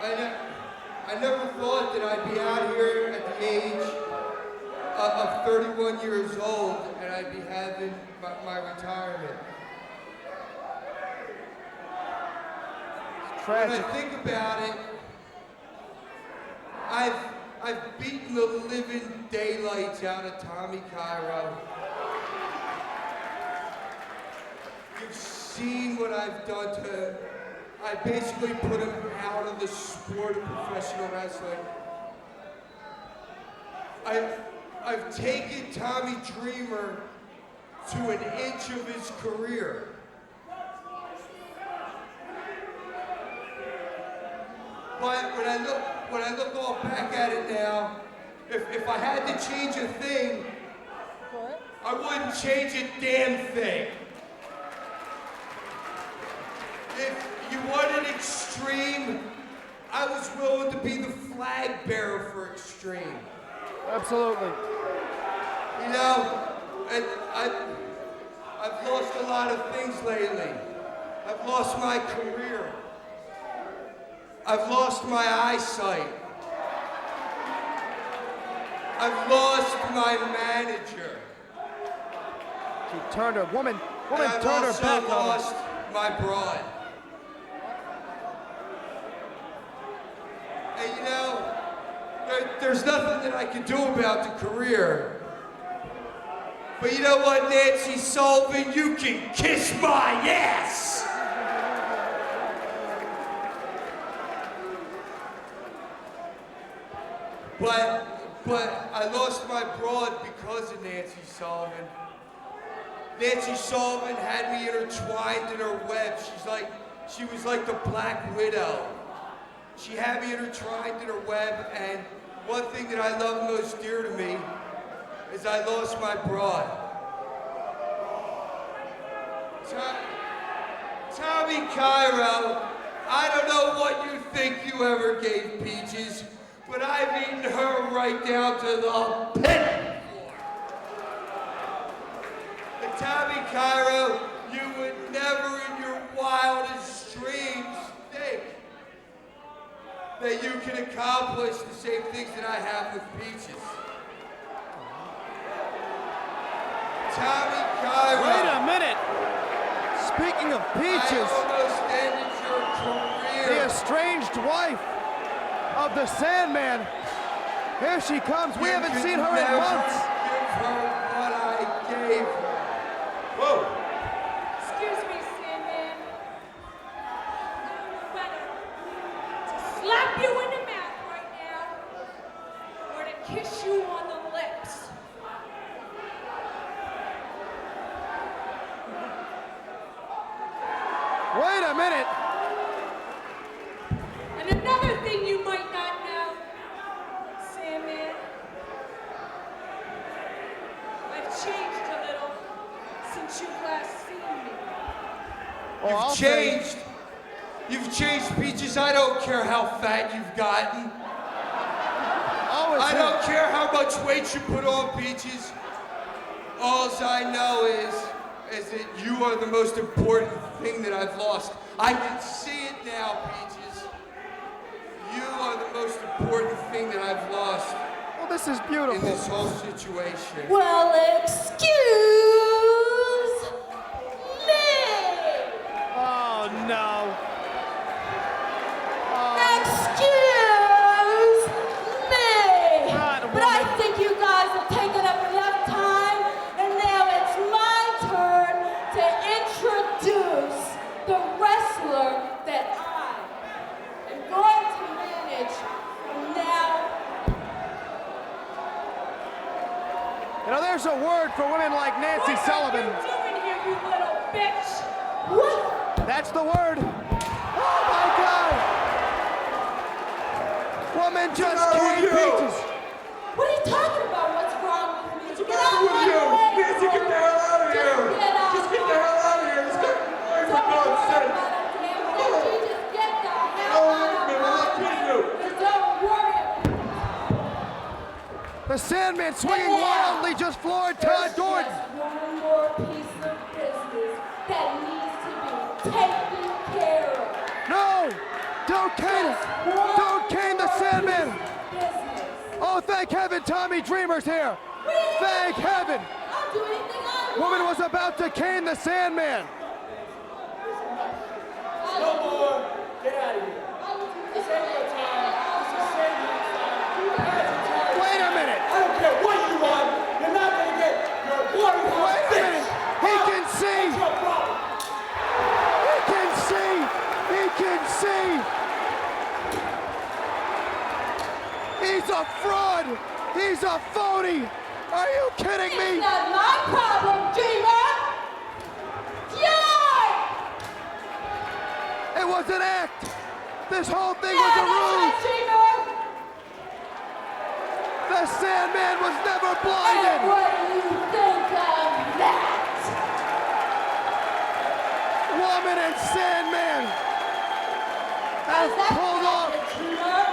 I never thought that I'd be out here at the age of 31 years old and I'd be having my retirement. It's tragic. When I think about it, I've beaten the living daylights out of Tommy Cairo. You've seen what I've done to him. I basically put him out of the sport of professional wrestling. I've taken Tommy Dreamer to an inch of his career. But when I look all back at it now, if I had to change a thing, I wouldn't change a damn thing. If you wanted Extreme, I was willing to be the flag bearer for Extreme. Absolutely. You know, and I've lost a lot of things lately. I've lost my career. I've lost my eyesight. I've lost my manager. She turned her, woman And I've turned her also back on lost her. my broad. And you know, there's nothing that I can do about the career. But you know what, Nancy Sullivan, you can kiss my ass! But I lost my broad because of Nancy Sullivan. Nancy Sullivan had me intertwined in her web. She was like the Black Widow. She had me intertwined in her web, and one thing that I love most dear to me is I lost my broad. Tommy Cairo, I don't know what you think you ever gave Peaches, but I've eaten her right down to the pit floor. And Tommy Cairo, you would never in your wildest dreams think that you can accomplish the same things that I have with Peaches. Tommy Cairo. Wait a minute. Speaking of Peaches, I almost ended your career. the estranged wife of the Sandman. Here she comes. We haven't could seen her in never months. Give her what I gave her. Whoa. Excuse me, Sandman. Whether to slap you in the mouth right now or to kiss you on the lips. Wait a minute. And another thing you might not know, Sandman, I've changed a little since you've last seen me. Well, I'll You've say- changed. You've changed, Peaches. I don't care how fat you've gotten. Oh, it's I don't care how much weight you put on, Peaches. Alls I know is that you are the most important thing that I've lost. I can see it now, Peaches. You are the most important thing that I've lost Well, this is in beautiful. this whole situation. Well, excuse me. Oh, no. Excuse me. God, But I woman. think you guys have taken up enough time, and now it's my turn to introduce the wrestler that I am going to manage from now. You know, there's a word for women like Nancy Sullivan. What are you doing here, you little bitch? What? That's the word. Oh, my God. Woman just caned Peaches. What are you talking about? What's wrong with me? Get out wrong with my you? way, Nancy, get the hell out of Just here. get out. Just get the hell out of here. Let's get away Don't for God's worry sake. about a damn thing. You just get the hell Oh, out of wait a minute, I'm not my kidding way. you. And don't worry. The Sandman swinging And now, wildly just floored Todd There's Gordon. just one more piece of business that needs to be taken care of. No! Don't cane it! Don't cane the Sandman! Business. Oh, thank heaven Tommy Dreamer's here! What do you Thank think? heaven! I'll do anything I want. Woman was about to cane the Sandman! No more. Get out of here. Save your time. This is saving your time. You guys are tired. Wait a minute! I don't care what you want. You're not going to get your bloody house Wait a fixed. minute! He can see! What's your problem? He can see! He can see! He's a fraud! He's a phony! Are you kidding It's me? not my problem, Dreamer. Yours. It was an act! This whole thing Yeah, was a that's ruse! right, Dreamer. The Sandman was never And blinded! what do you think of that? Woman and Sandman have How's that pulled off Dreamer?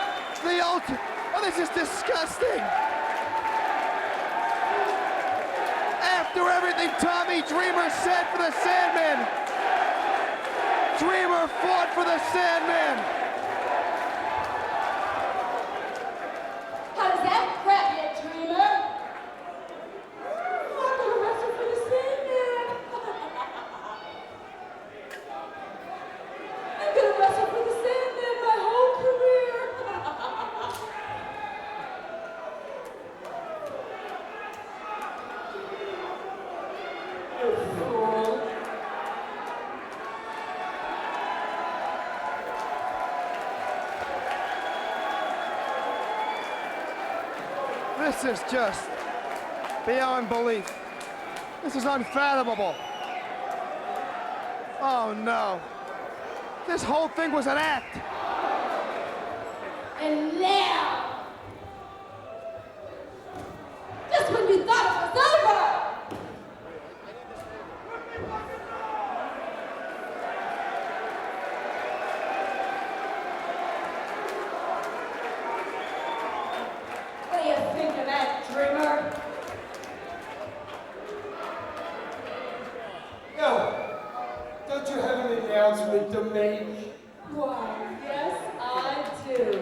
the ultimate. Oh, this is disgusting. After everything Tommy Dreamer said for the Sandman, Dreamer fought for the Sandman. How does that grab you, Dreamer? I'm gonna wrestle for the Sandman. I'm gonna wrestle for the Sandman my whole career. You fool. This is just beyond belief. This is unfathomable. Oh no. This whole thing was an act. And now, just when you thought it was over, announcement to make? Why, yes, I do.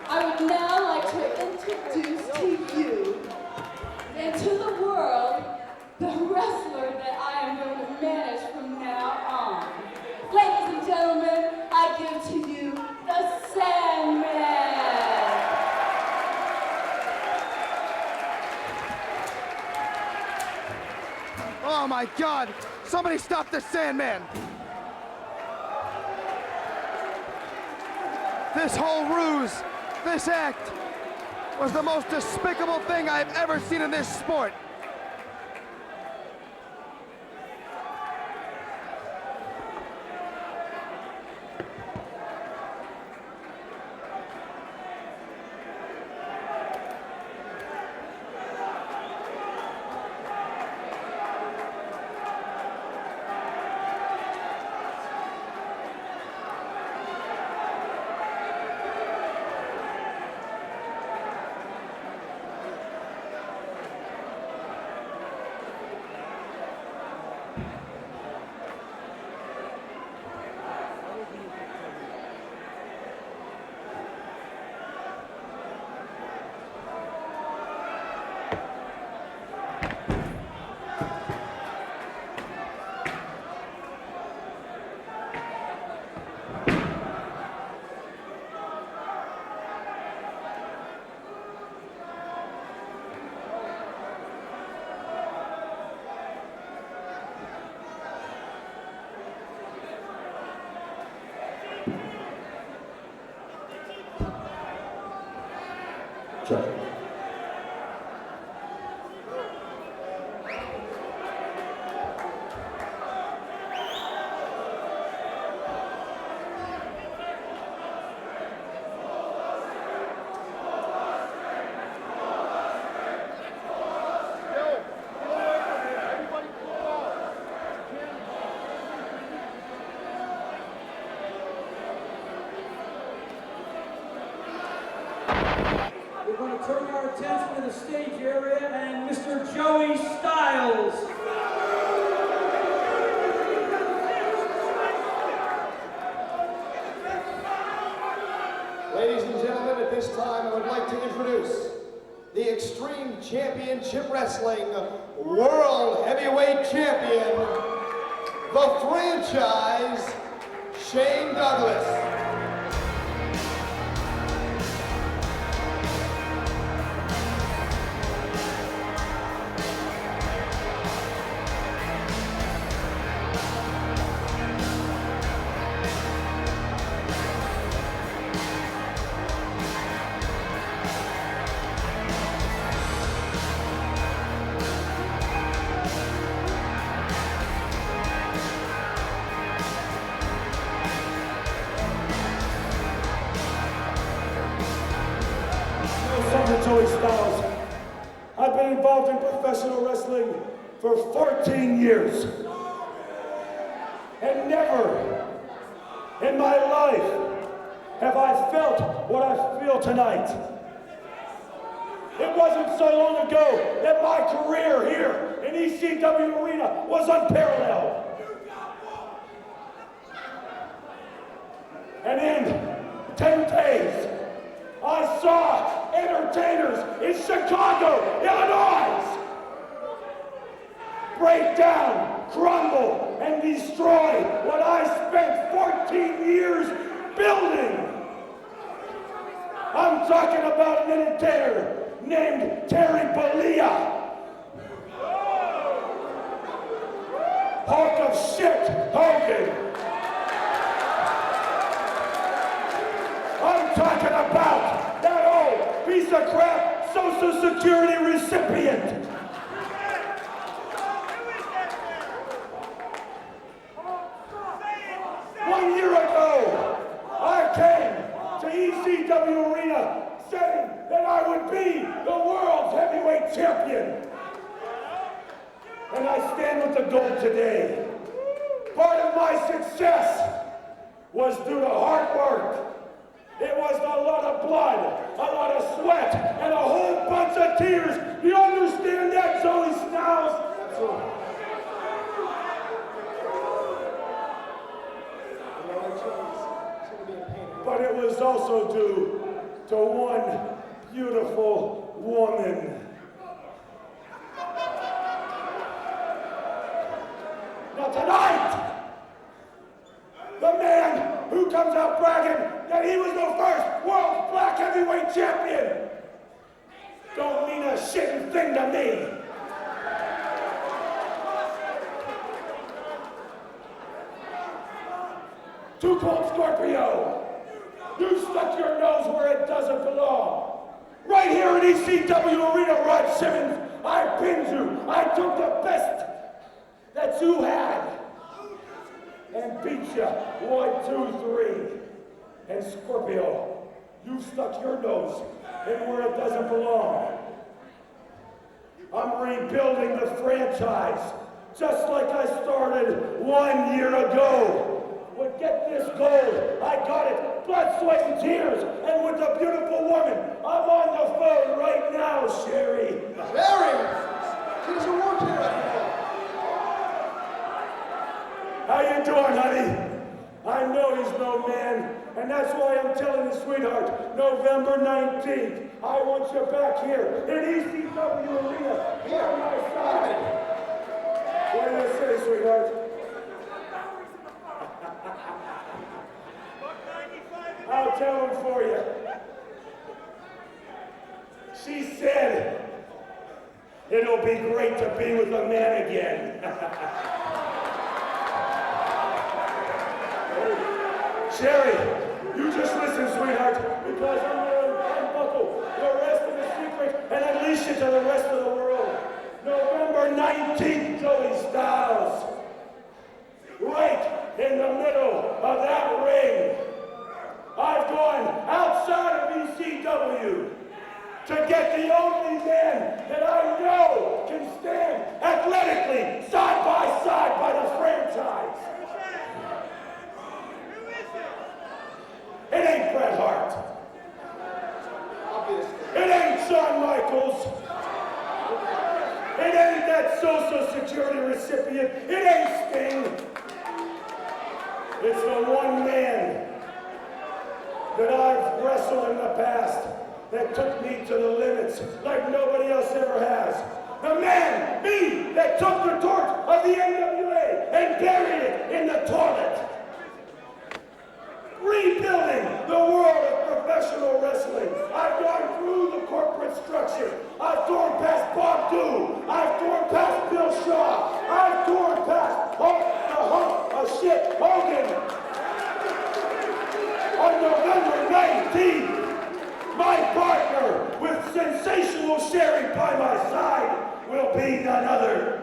I would now like to introduce to you and to the world the wrestler that I am going to manage from now on. Ladies and gentlemen, I give to you the Sandman. Oh my God! Somebody stop the Sandman! This whole ruse, this act, was the most despicable thing I've ever seen in this sport. Check. We're going to turn our attention to the stage area and Mr. Joey Styles. Ladies and gentlemen, at this time I would like to introduce the Extreme Championship Wrestling World Heavyweight Champion, the franchise, Shane Douglas. I'm Joey Styles. I've been involved in professional wrestling for 14 years. And never in my life have I felt what I feel tonight. It wasn't so long ago that my career here in ECW Arena was unparalleled. And in 10 days, I saw entertainers in Chicago, Illinois, break down, crumble, and destroy what I spent 14 years building. I'm talking about an entertainer named Terry Bollea. Hunk of shit, Hogan. I'm talking about that old piece of crap Social Security recipient. One year ago, I came to ECW Arena saying that I would be the world's heavyweight champion. And I stand with the gold today. Part of my success was due to hard work. It was a lot of blood, a lot of sweat, and a whole bunch of tears. You understand that, Joey Styles? but it was also due to one beautiful woman. Now tonight, the man who comes out bragging that he was the first world black heavyweight champion don't mean a shitting thing to me. Too Cold Scorpio, you stuck your nose where it doesn't belong. Right here at ECW Arena, Rod Simmons, I pinned you. I took the best that you had and beat you 1, 2, 3. And Scorpio, you stuck your nose in where it doesn't belong. I'm rebuilding the franchise, just like I started 1 year ago. But get this gold, I got it, blood, sweat, and tears, and with a beautiful woman. I'm on the phone right now, Sherry. Sherry! She doesn't work here anymore. How you doing, honey? I know he's no man, and that's why I'm telling you, sweetheart, November 19th, I want you back here in ECW Arena, here on my side. What did I say, sweetheart? I'll tell him for you. She said, it'll be great to be with a man again. Sherry, you just listen, sweetheart, because I'm going to unbuckle the rest of the secret and unleash it to the rest of the world. November 19th, Joey Styles. Right in the middle of that ring. I've gone outside of ECW to get the only man that I know can stand athletically side by side by the franchise. It ain't Bret Hart. It ain't Shawn Michaels. It ain't that Social Security recipient. It ain't Sting. It's the one man that I've wrestled in the past that took me to the limits like nobody else ever has. The man, me, that took the torch of the NWA and buried it in the toilet. Rebuilding the world of professional wrestling. I've gone through the corporate structure. I've torn past Bob Doo. I've torn past Bill Shaw. I've torn past the hunk of shit Hogan. On November 19th, my partner with sensational Sherry by my side will be none other.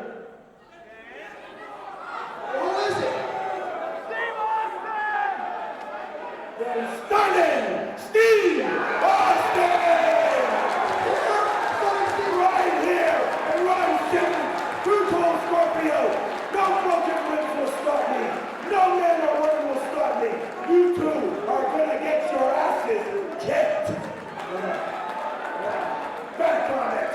Who is it? Than stunning Steve Austin! Right here and Ron Simmons, Too Cold Scorpio. No broken ribs will stop me. No man or woman will stop me. You two are gonna get your asses kicked. Back on it.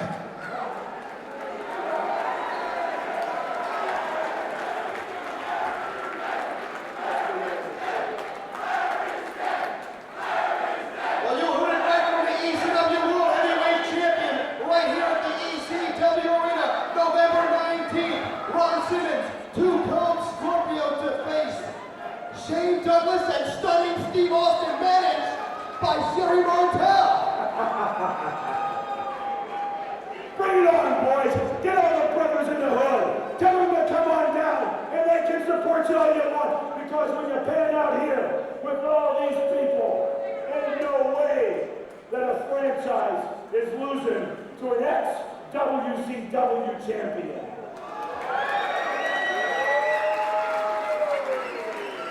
Well, you heard it right from the ECW World Heavyweight Champion right here at the ECW Arena, November 19th. Ron Simmons, Too Cold Scorpio to face Shane Douglas and stunning Steve Austin, managed by Sherry Martel. Bring it on, boys. Get all the brothers in the hood. Tell them to come on down, and they can support you all you want. Because when you're pan out here with all these people, ain't no way that a franchise is losing to an ex-WCW champion.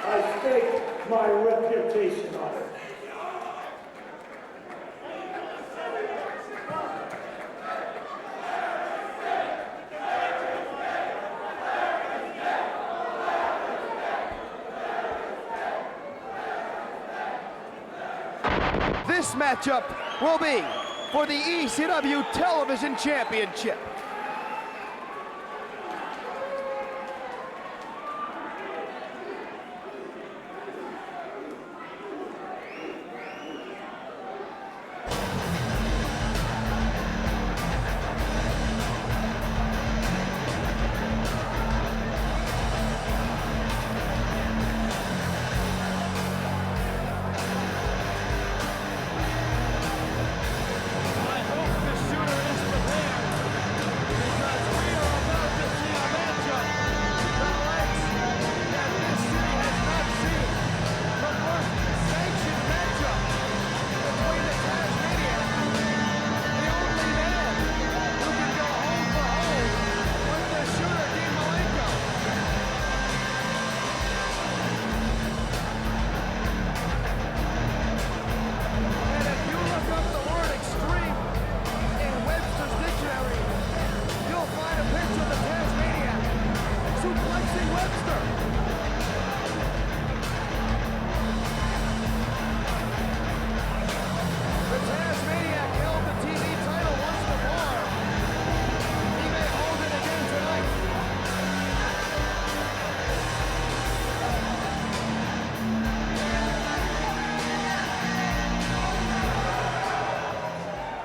I stake my reputation on it. This matchup will be for the ECW Television Championship.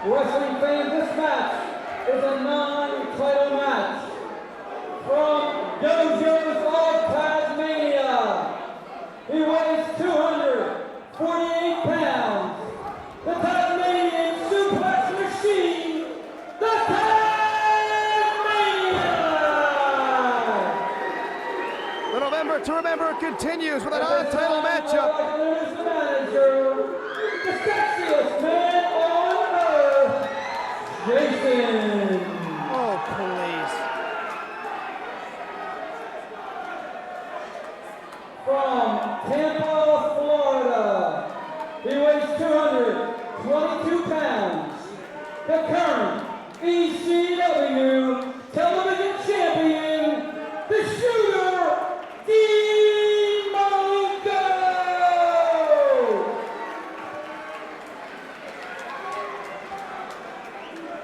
Wrestling fans, this match is a non-title match. From Dojos of Tasmania, he weighs 248 pounds. The Tasmanian Suplex Machine, the Tasmania! The November to Remember continues with a non-title matchup. The manager, the sexiest man on earth, Jason. Oh, please. From Tampa, Florida, he weighs 222 pounds. The current ECW television champion, the Shooter, Dean Malenko.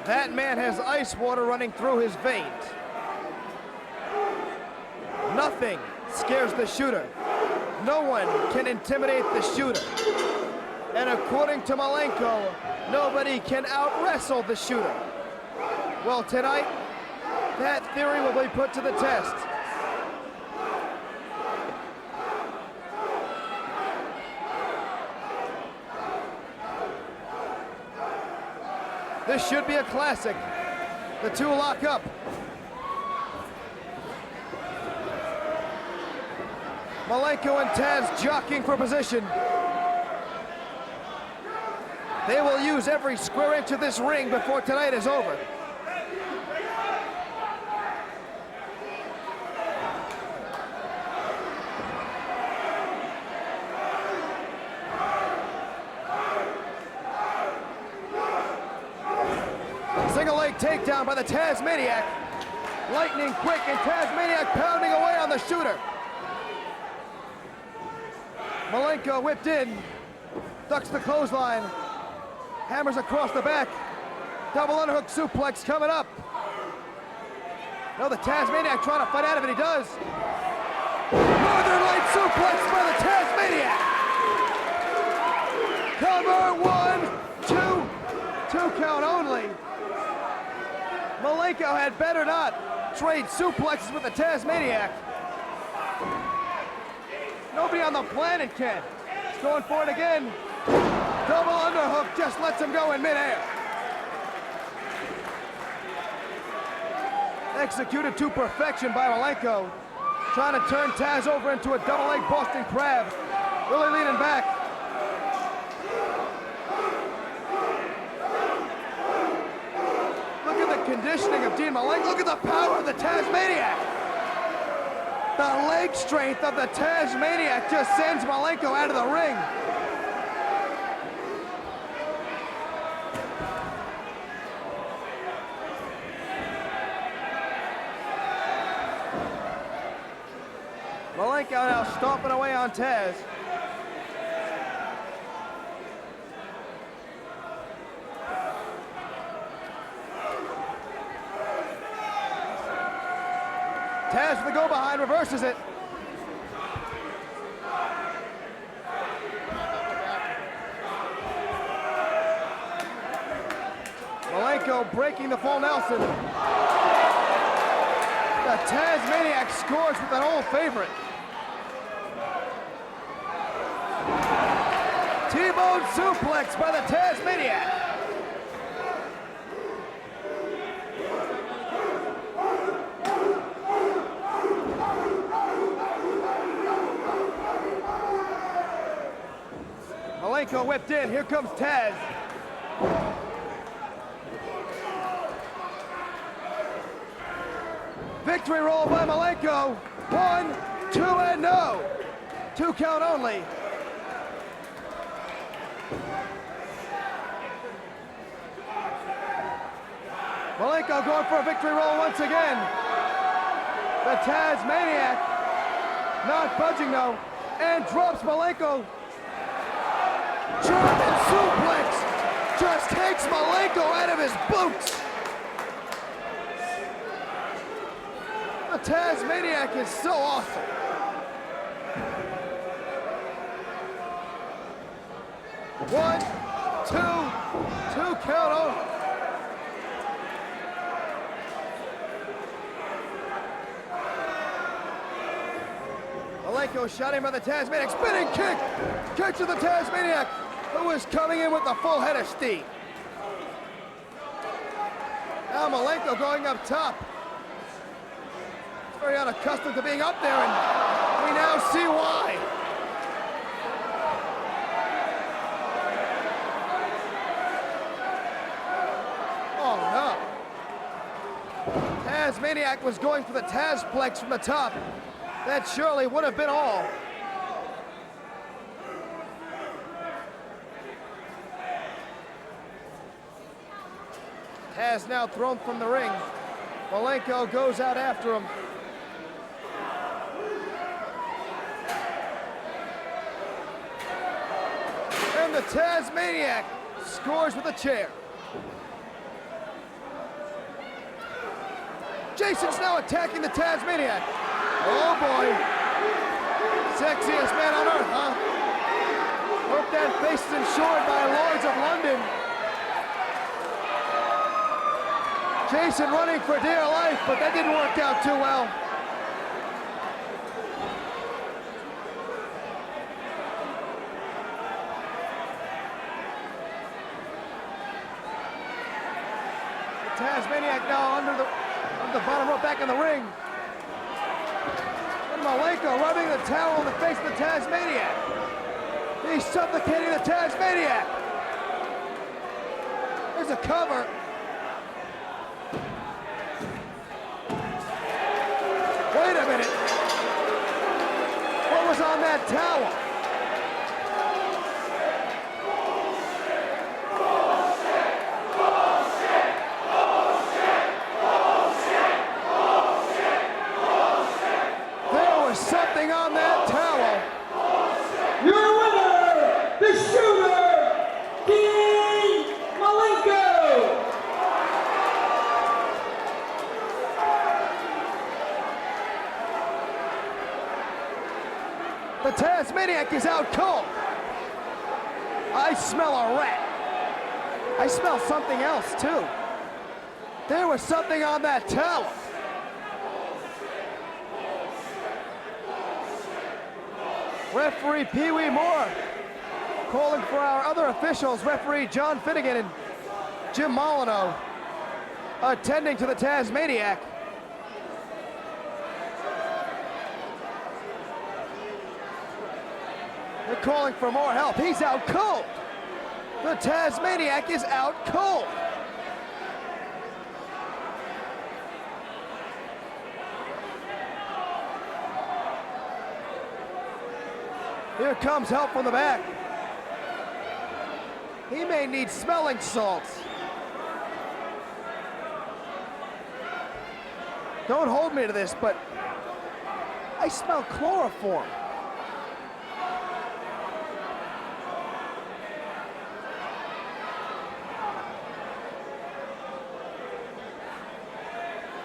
That man has ice water running through his veins. Nothing scares the Shooter. No one can intimidate the Shooter. And according to Malenko, nobody can out-wrestle the Shooter. Well, tonight, that theory will be put to the test. This should be a classic. The two lock up. Malenko and Taz jockeying for position. They will use every square inch of this ring before tonight is over. Single leg takedown by the Tasmaniac. Lightning quick and Tasmaniac pounding away on the Shooter. Malenko whipped in, ducks the clothesline, hammers across the back. Double underhook suplex coming up. No, the Tasmaniac trying to fight out of it, he does. Northern Light suplex by the Tasmaniac. Cover, 1, 2, 2 count only. Malenko had better not trade suplexes with the Tasmaniac. Nobody on the planet can. He's going for it again. Double underhook just lets him go in midair. Executed to perfection by Malenko. Trying to turn Taz over into a double leg Boston Crab. Really leaning back. Look at the conditioning of Dean Malenko. Look at the power of the Tasmaniac. The leg strength of the Tasmaniac just sends Malenko out of the ring. Malenko now stomping away on Taz. Taz with the go behind, reverses it. Malenko breaking the full Nelson. The Tasmaniac scores with an old favorite. T-bone suplex by the Tasmaniac. Malenko whipped in. Here comes Taz. Victory roll by Malenko. 1, 2, and no. 2 count only. Malenko going for a victory roll once again. The Tasmaniac not budging though, and drops Malenko. German suplex just takes Malenko out of his boots. The Tasmaniac is so awesome. One, two count. Malenko shot him by the Tasmaniac. Spinning kick! Catches the Tasmaniac, who is coming in with a full head of steam. Now Malenko going up top. He's very unaccustomed to being up there, and we now see why. Oh no. Tasmaniac was going for the Tazplex from the top. That surely would have been all. Taz now thrown from the ring. Malenko goes out after him. And the Tasmaniac scores with a chair. Jason's now attacking the Tasmaniac. Oh boy. Sexiest man on earth, huh? Hope that face is insured by Lloyd's of London. Jason running for dear life, but that didn't work out too well. The Tasmaniac now under the bottom rope, back in the ring. And Malenko rubbing the towel on the face of the Tasmaniac. He's suffocating the Tasmaniac. There's a cover. Wait a minute. What was on that towel? There was something on that towel. Your winner, the Shooter, Dean Malenko. The Tasmaniac is out cold. I smell a rat. I smell something else too. There was something on that towel. Referee Pee Wee Moore calling for our other officials, referee John Finnegan and Jim Molyneux, attending to the Tasmaniac. They're calling for more help. He's out cold. The Tasmaniac is out cold. Here comes help from the back. He may need smelling salts. Don't hold me to this, but I smell chloroform.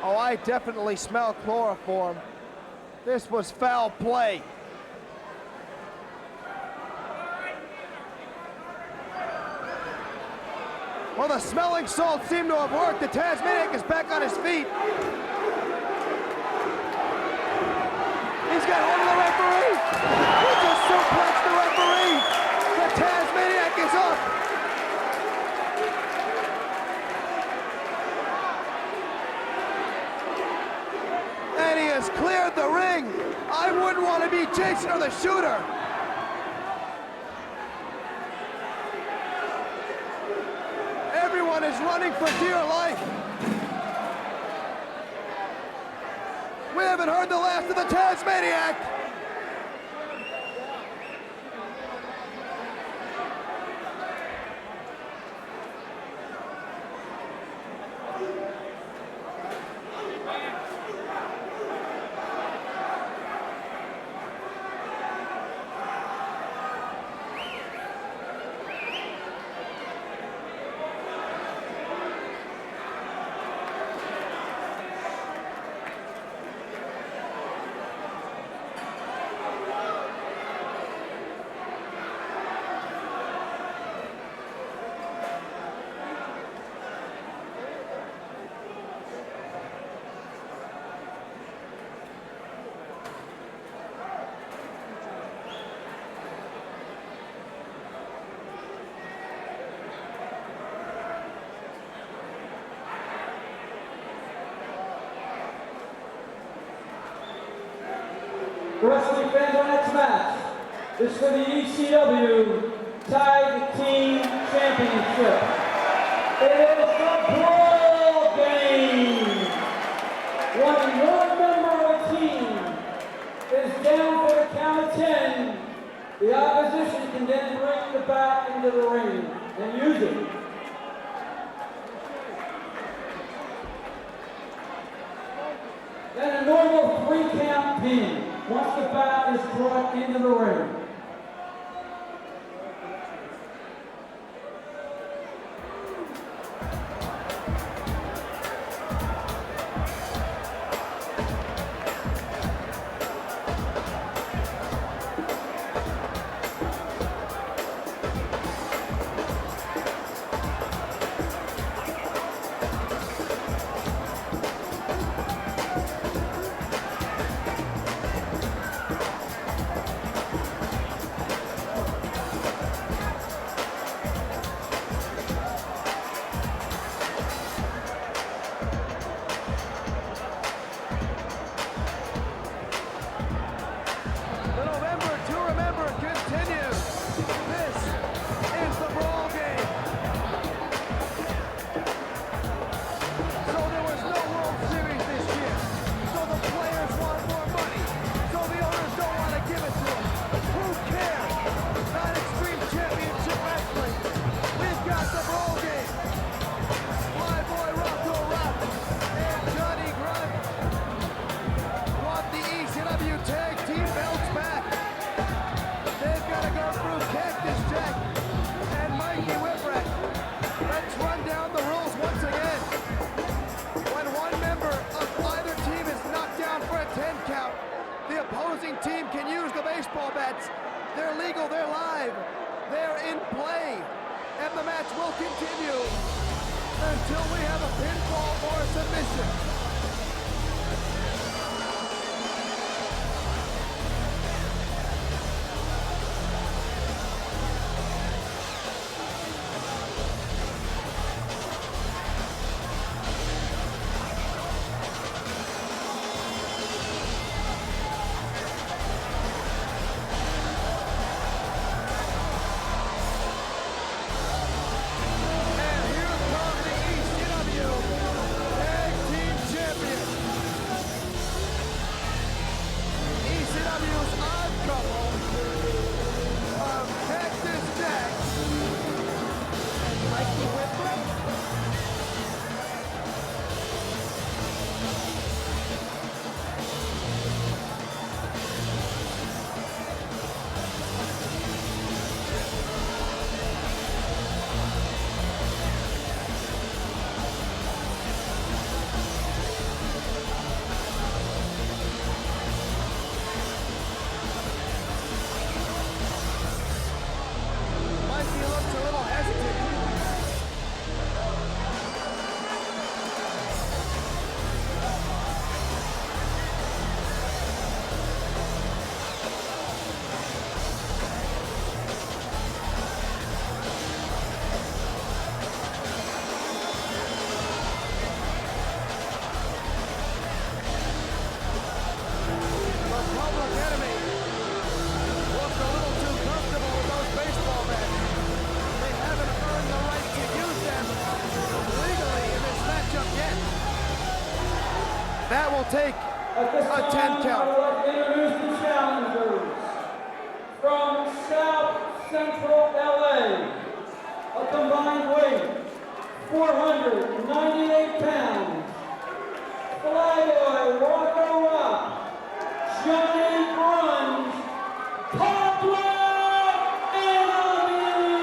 Oh, I definitely smell chloroform. This was foul play. Well, the smelling salts seem to have worked. The Tasmaniac is back on his feet. He's got hold of the referee. He just suplexed the referee. The Tasmaniac is up. And he has cleared the ring. I wouldn't want to be Jason or the Shooter. Everyone is running for dear life. We haven't heard the last of the Tasmaniac. The wrestling fans, our next match is for the ECW Tag Team Championship. It is the Brawl Game. When one member of a team is down for the count of 10, the opposition can then bring the bat into the ring and use it. Then a normal 3-count pin once the bat is brought into the ring. The November to Remember continues. This is the Brawl Game. So there was no World Series this year. So the players want more money. So the owners don't want to give it to them. Who cares? Not Extreme Championship Wrestling. We've got the Brawl Game. My boy Rocco Rock and Johnny Grunt want the ECW Tag Team belts back. They've got to go through Cactus Jack and Mikey Whipwreck. Let's run down the rules once again. When one member of either team is knocked down for a 10 count, the opposing team can use the baseball bats. They're legal, they're live, they're in play, and the match will continue until we have a pinfall or a submission. And here come the ECW Tag Team Champions. ECW's odd couple of Cactus Jack and Mikey Whipwreck. Mikey looks a little hesitant. The Public Enemy looked a little too comfortable with those baseball bats. They haven't earned the right to use them legally in this matchup yet. That will take At this a 10 time, I count. would like to introduce the challengers. From South Central LA, a combined weight 498 pounds. Flyboy Rocco Rock, Johnny Grunt, Pablo Enemy.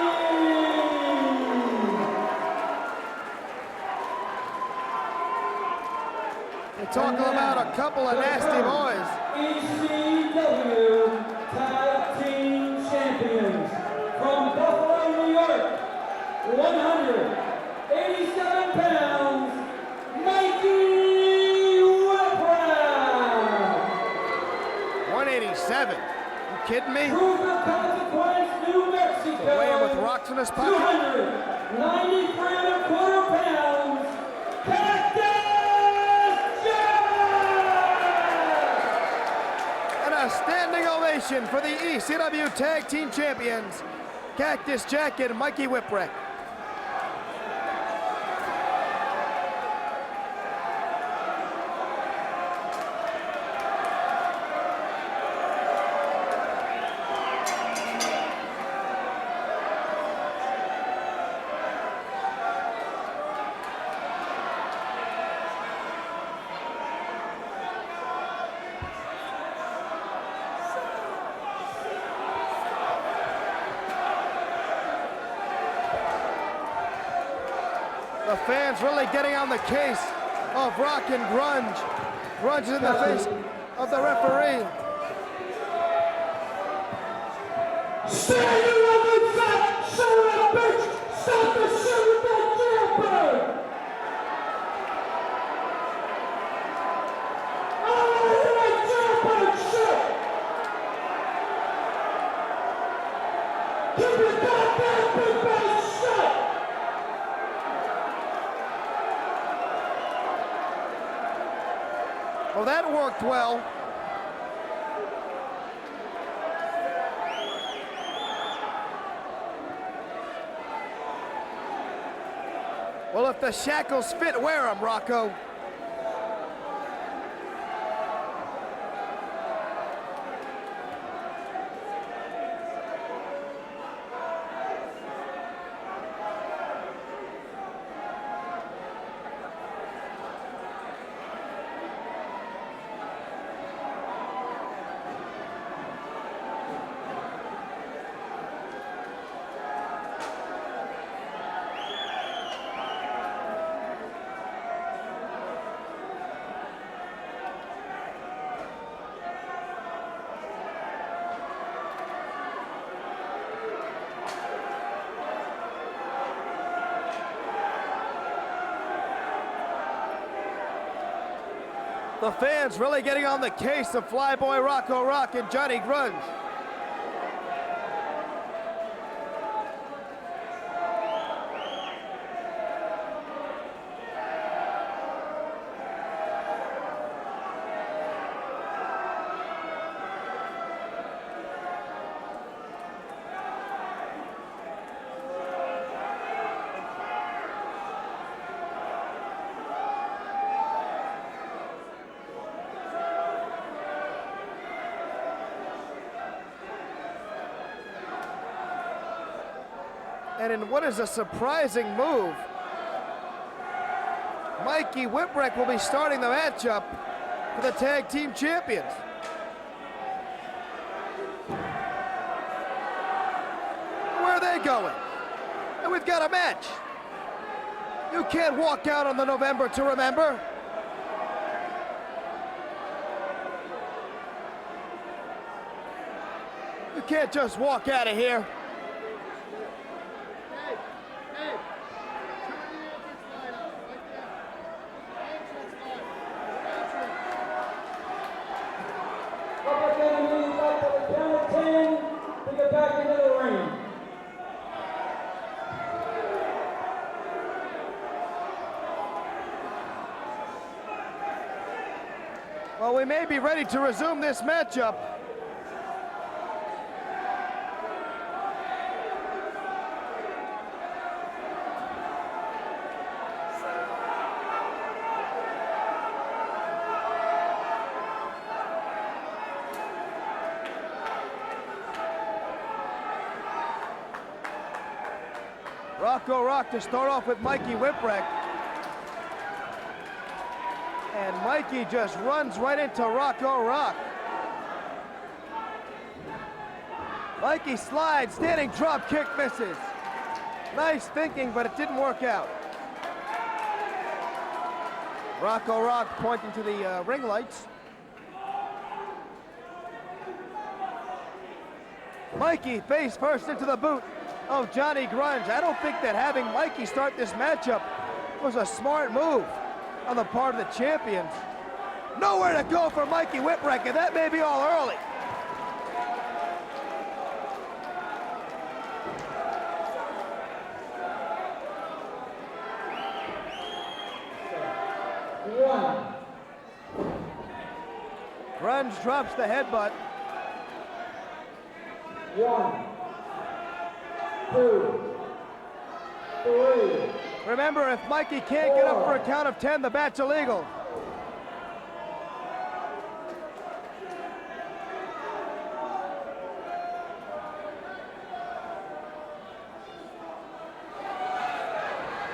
You're talking about a couple of nasty boys. ECW Tag Team Champions from Buffalo, New York, 187 pounds, Mikey Whipwreck. 187. You kidding me? Proof of Consequence, New Mexico, Weighing with rocks in his pocket. 293 and a quarter pounds, Cactus Jack! And a stiff competition for the ECW Tag Team Champions, Cactus Jack and Mikey Whipwreck. The fans really getting on the case of Rock and Grunge. Grunge is in the face of the referee. Stand you up and back, son of a bitch! Stop the shit with that jailbird! I don't want to hear that jailbird shit! Keep your goddamn big mouth shut! Well, that worked well. Well, if the shackles fit, wear them, Rocco. The fans really getting on the case of Flyboy Rocco Rock and Johnny Grunge. And in what is a surprising move, Mikey Whipwreck will be starting the matchup for the Tag Team Champions. Where are they going? And we've got a match. You can't walk out on the November to Remember. You can't just walk out of here. To get back into the ring. Well, we may be ready to resume this matchup. Rocco Rock to start off with Mikey Whipwreck. And Mikey just runs right into Rocco Rock. Mikey slides, standing drop kick misses. Nice thinking, but it didn't work out. Rocco Rock pointing to the ring lights. Mikey face first into the boot of Johnny Grunge. I don't think that having Mikey start this matchup was a smart move on the part of the champions. Nowhere to go for Mikey Whipwreck, and that may be all early. One. Grunge drops the headbutt. 1, 2, 3. Remember, if Mikey can't get up for a count of 10, the bat's illegal.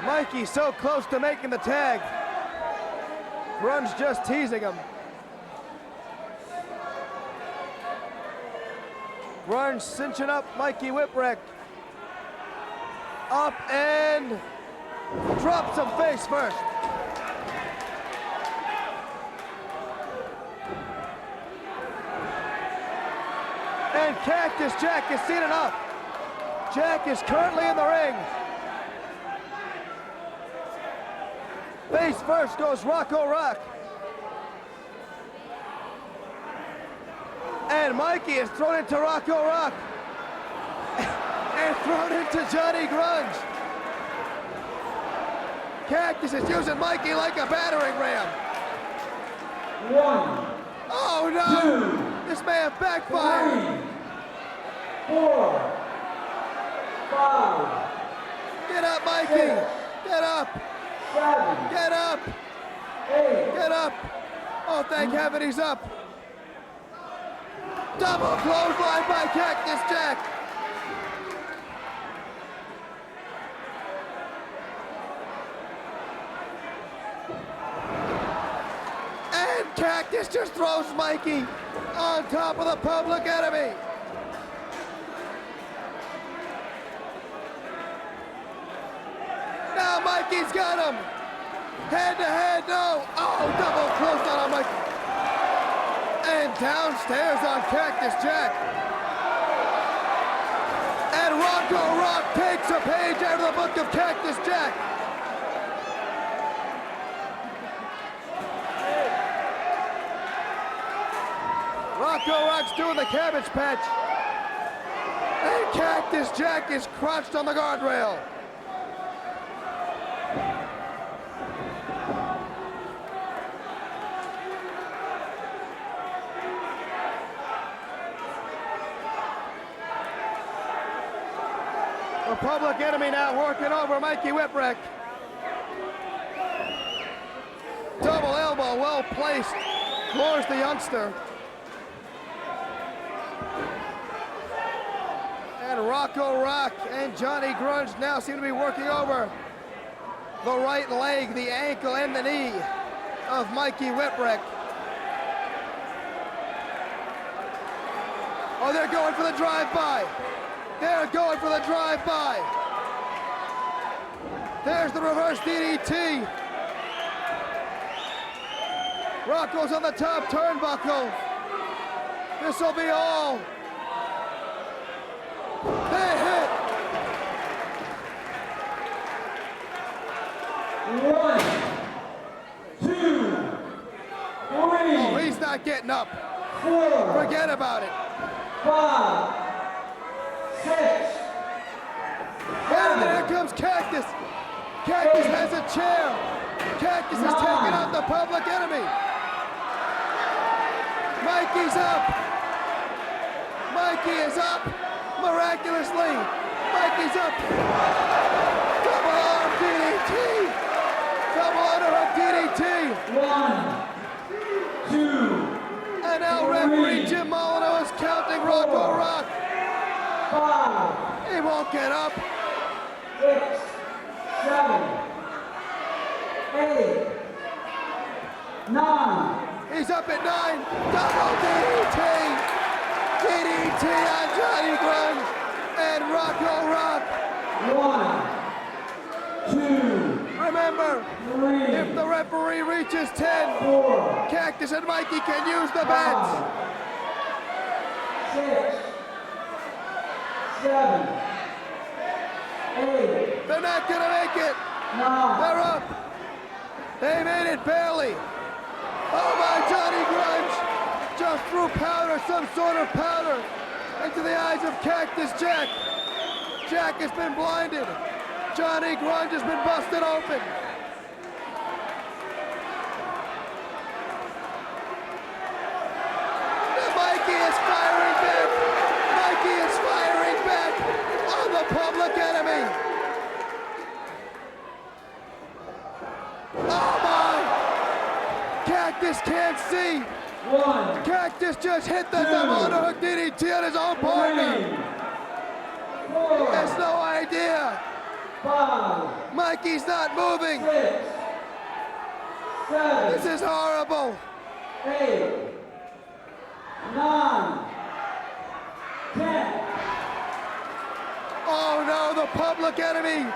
Mikey so close to making the tag. Grunge just teasing him. Grunge cinching up Mikey Whipwreck. Up and drops him face first. And Cactus Jack has seen enough. Jack is currently in the ring. Face first goes Rocco Rock. And Mikey is thrown into Rocco Rock. And thrown into Johnny Grunge. Cactus is using Mikey like a battering ram. 1, Oh no! 2, This man backfired. 3, 4, 5, Get up, Mikey! Get up! 7, Get up! 8. Get up! Oh, thank heaven he's up! Double clothesline by Cactus Jack! And Cactus just throws Mikey on top of the Public Enemy! Now Mikey's got him! Head to head, no! Oh, double clothesline on Mikey! And downstairs on Cactus Jack. And Rocco Rock takes a page out of the book of Cactus Jack. Rocco Rock's doing the Cabbage Patch. And Cactus Jack is crouched on the guardrail. The Public Enemy now working over Mikey Whipwreck. Double elbow, well placed, floors the youngster. And Rocco Rock and Johnny Grunge now seem to be working over the right leg, the ankle, and the knee of Mikey Whipwreck. Oh, they're going for the drive-by. They're going for the drive-by. There's the reverse DDT. Rocco's on the top turnbuckle. This will be all. They hit. 1, 2, 3. Oh, he's not getting up. 4, Forget about it. 5, 6. And there comes Cactus. Cactus has a chair. Cactus is taking out the Public Enemy. Mikey's up. Mikey is up. Miraculously. Mikey's up. Double arm DDT. Double underhook DDT. 1, 2, And now referee Jim Molyneux is counting Rocco Rock. 5, He won't get up. 6, 7, 8, 9. He's up at 9. Double DDT. DDT on Johnny Grunge and Rocco Rock. 1, 2, Remember, 3, if the referee reaches 10, 4, Cactus and Mikey can use the bats. 6, 7, 8, They're not gonna make it. 9. They're up. They made it barely. Oh my, Johnny Grunge just threw powder, some sort of powder, into the eyes of Cactus Jack. Jack has been blinded. Johnny Grunge has been busted open. Mikey is firing back. Mikey is firing. Cactus can't see. 1, Cactus just hit the double underhook DDT on his own 3, partner. 4, He has no idea. 5, Mikey's not moving. 6, 7, This is horrible. 8, 9, 10. Oh no, the Public Enemy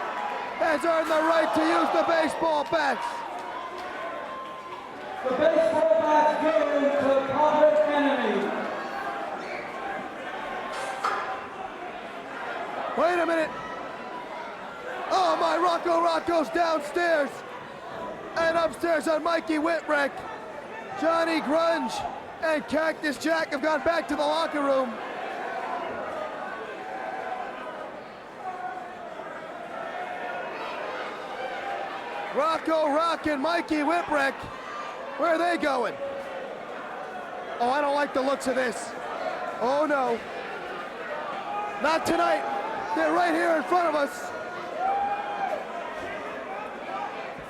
has earned the right to use the baseball bats. The baseball bats go to Public Enemy. Wait a minute. Oh my, Rocco's downstairs. And upstairs on Mikey Whipwreck, Johnny Grunge and Cactus Jack have gone back to the locker room. Rocco Rock and Mikey Whipwreck, where are they going? Oh, I don't like the looks of this. Oh no. Not tonight. They're right here in front of us.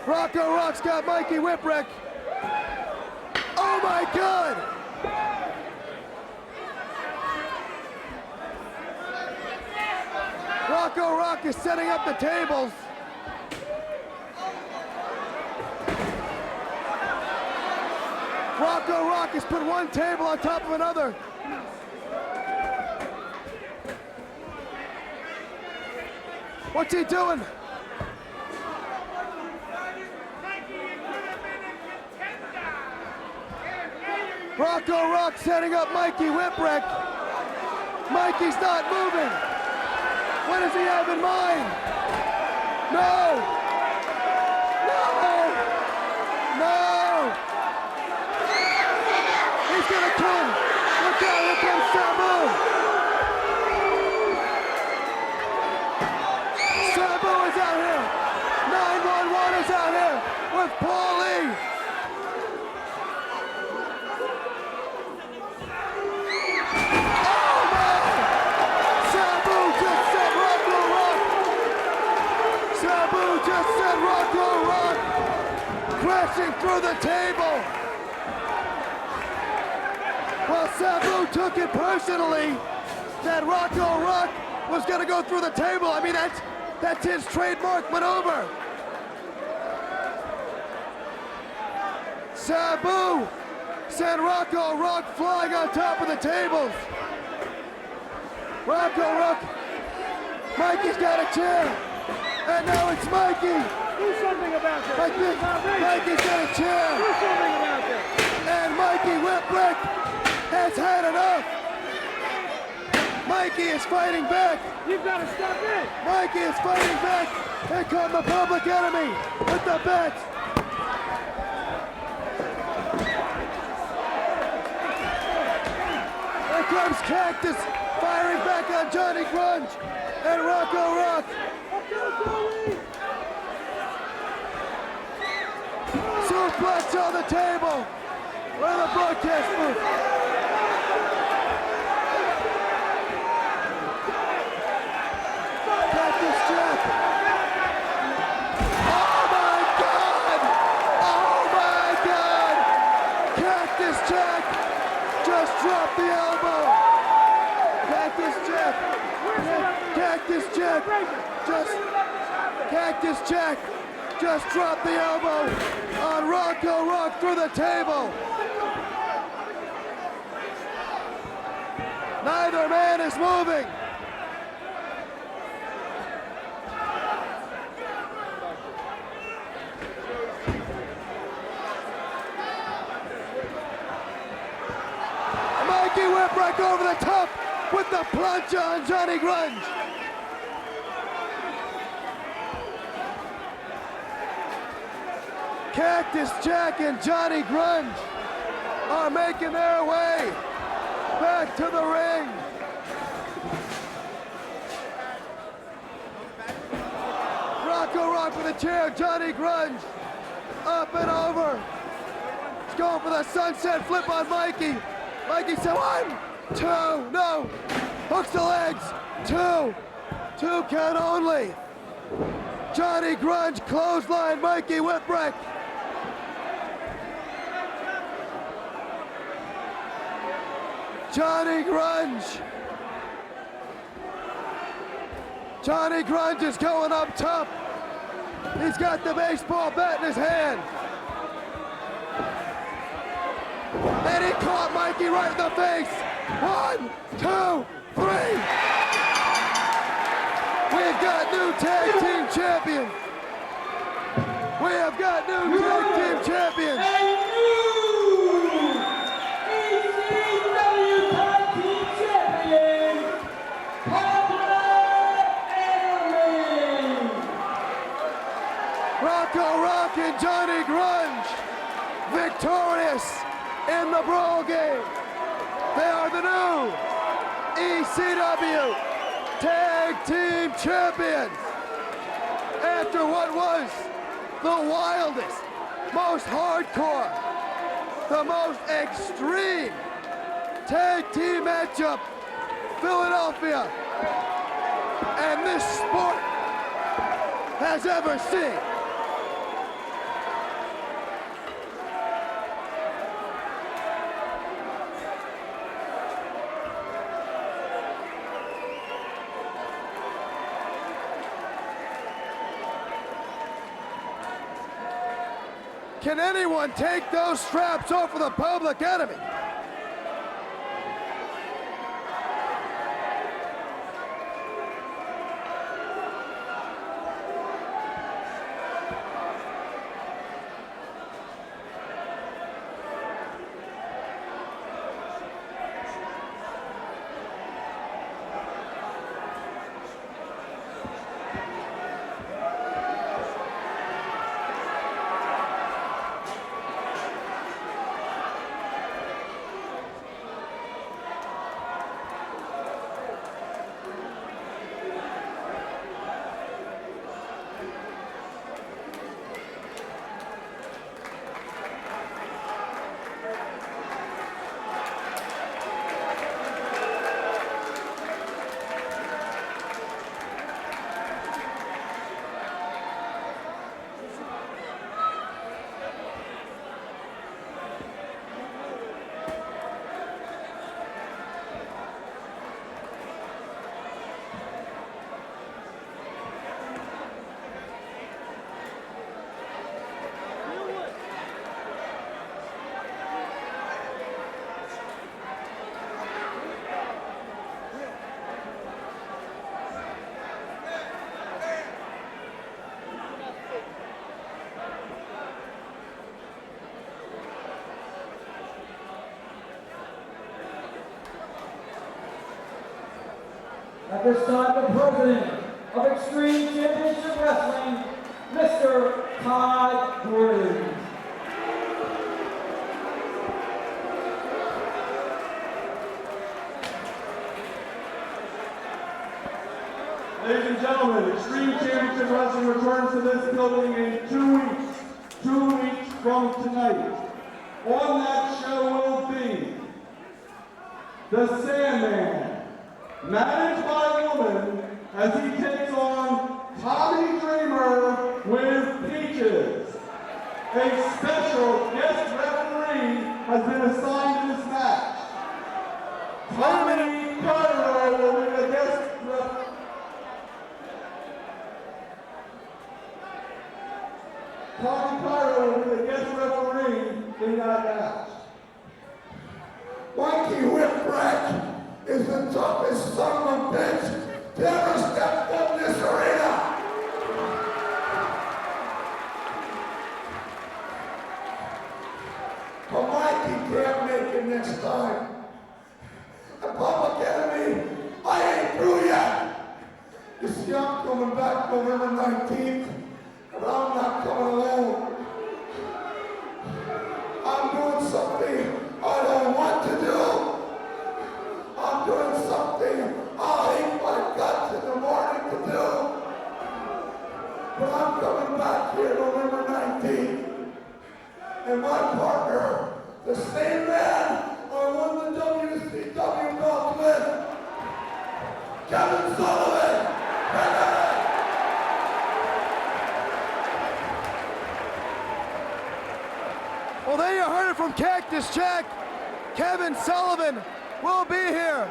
Rocco Rock's got Mikey Whipwreck. Oh my God! Rocco Rock is setting up the tables. Rocco Rock has put one table on top of another. What's he doing? Rocco Rock setting up Mikey Whipwreck. Mikey's not moving. What does he have in mind? No! No! No! He's gonna kill him! Look out, here comes Sabu! Sabu is out here! 911 is out here with Paul Lee! Just sent Rocco Rock crashing through the table. Well, Sabu took it personally that Rocco Rock was going to go through the table. I mean, that's his trademark maneuver. Sabu sent Rocco Rock flying on top of the tables. Rocco Rock, Mikey's got a chair. And now it's Mikey. Do something about this. Mikey's got a chair. Do something about this. And Mikey Whipwreck has had enough. Mikey is fighting back. You've got to stop it. Mikey is fighting back. Here come the Public Enemy with the bats. Here comes Cactus firing back on Johnny Grunge and Rocco Rock. Suplex on the table. Where the broadcast booth. Cactus Jack. Oh my God! Oh my God! Cactus Jack just dropped the elbow. Cactus Jack. Cactus Jack. Cactus Jack just dropped the elbow on Rocco Rock through the table. Neither man is moving. Mikey Whipwreck over the top with the plunge on Johnny Grunge. Cactus Jack and Johnny Grunge are making their way back to the ring. Rocco Rock with a chair, Johnny Grunge up and over. He's going for the sunset flip on Mikey. Mikey said 1, 2, no. Hooks the legs, 2 count only. Johnny Grunge clothesline Mikey Whipwreck. Johnny Grunge. Johnny Grunge is going up top. He's got the baseball bat in his hand. And he caught Mikey right in the face. 1, 2, 3. We've got new tag team champions. We have got new tag team champions. A new ECW Tag Team Champion, Pamela Edelman. Rocco Rock and Johnny Grunge, victorious in the Brawl game. They are the new ECW Tag Team Champions. After what was the wildest, most hardcore, the most extreme tag team matchup Philadelphia and this sport has ever seen. Can anyone take those straps off of the Public Enemy? At this time, the president of Extreme Championship Wrestling, Mr. Todd Gordon. Ladies and gentlemen, Extreme Championship Wrestling returns to this building in 2 weeks. 2 weeks from tonight. On that show will be The Sandman, managed by a woman, as he takes on Tommy Dreamer with Peaches. A special guest referee has been assigned to this match. Tommy Cairo will be the guest referee. Tommy Cairo will be the guest referee in that match. Mikey Whipwreck is the toughest son of a bitch to ever step foot in this arena. But Mikey can't make it next time. The Public Enemy, I ain't through yet. You see, I'm coming back November 19th, but I'm not coming alone. I'm doing something I don't want to do. I'm doing something I'll hate my guts in the morning to do. But I'm coming back here November 19th. And my partner, the same man I won the WCW belt with, Kevin Sullivan. Well, there you heard it from Cactus Jack. Kevin Sullivan will be here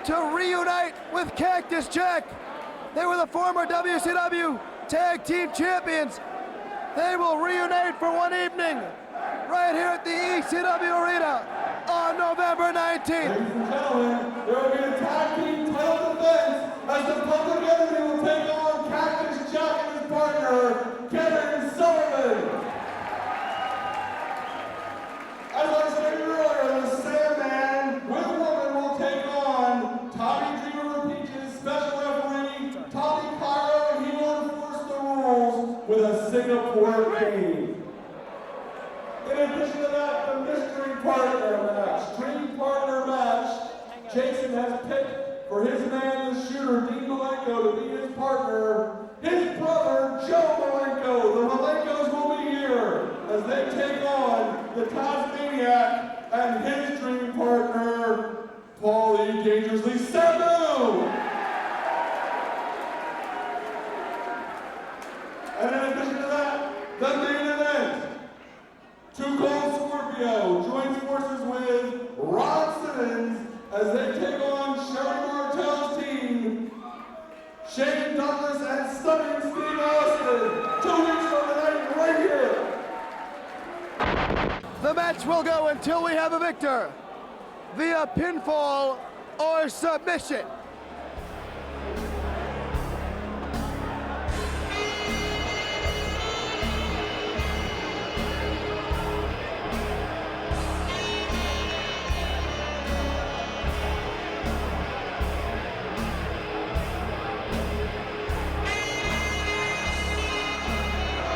to reunite with Cactus Jack. They were the former WCW Tag Team Champions. They will reunite for one evening right here at the ECW Arena on November 19th. Ladies and gentlemen, there will be a tag team title defense as the Public Enemy will take on Cactus Jack and his partner, Kevin Sullivan. As I stated earlier, the Sandman with Woman will take on Tommy Dreamer Peaches, special referee, Tommy Cairo, and he will enforce the rules with a Singapore game. In addition to that, the mystery partner match, dream partner match, Jason has picked for his man, the shooter, Dean Malenko, to be his partner. His brother, Joe Malenko. The Malenkos will be here as they take on the Tasmaniac and his dream partner, Paulie Dangerously Sabu. And in addition to that, the main event. Too Cold Scorpio joins forces with Ron Simmons as they take on Sherry Martel's team, Shane Douglas and Stunning Steve Austin. 2 weeks from tonight, right here. The match will go until we have a victor via pinfall or submission.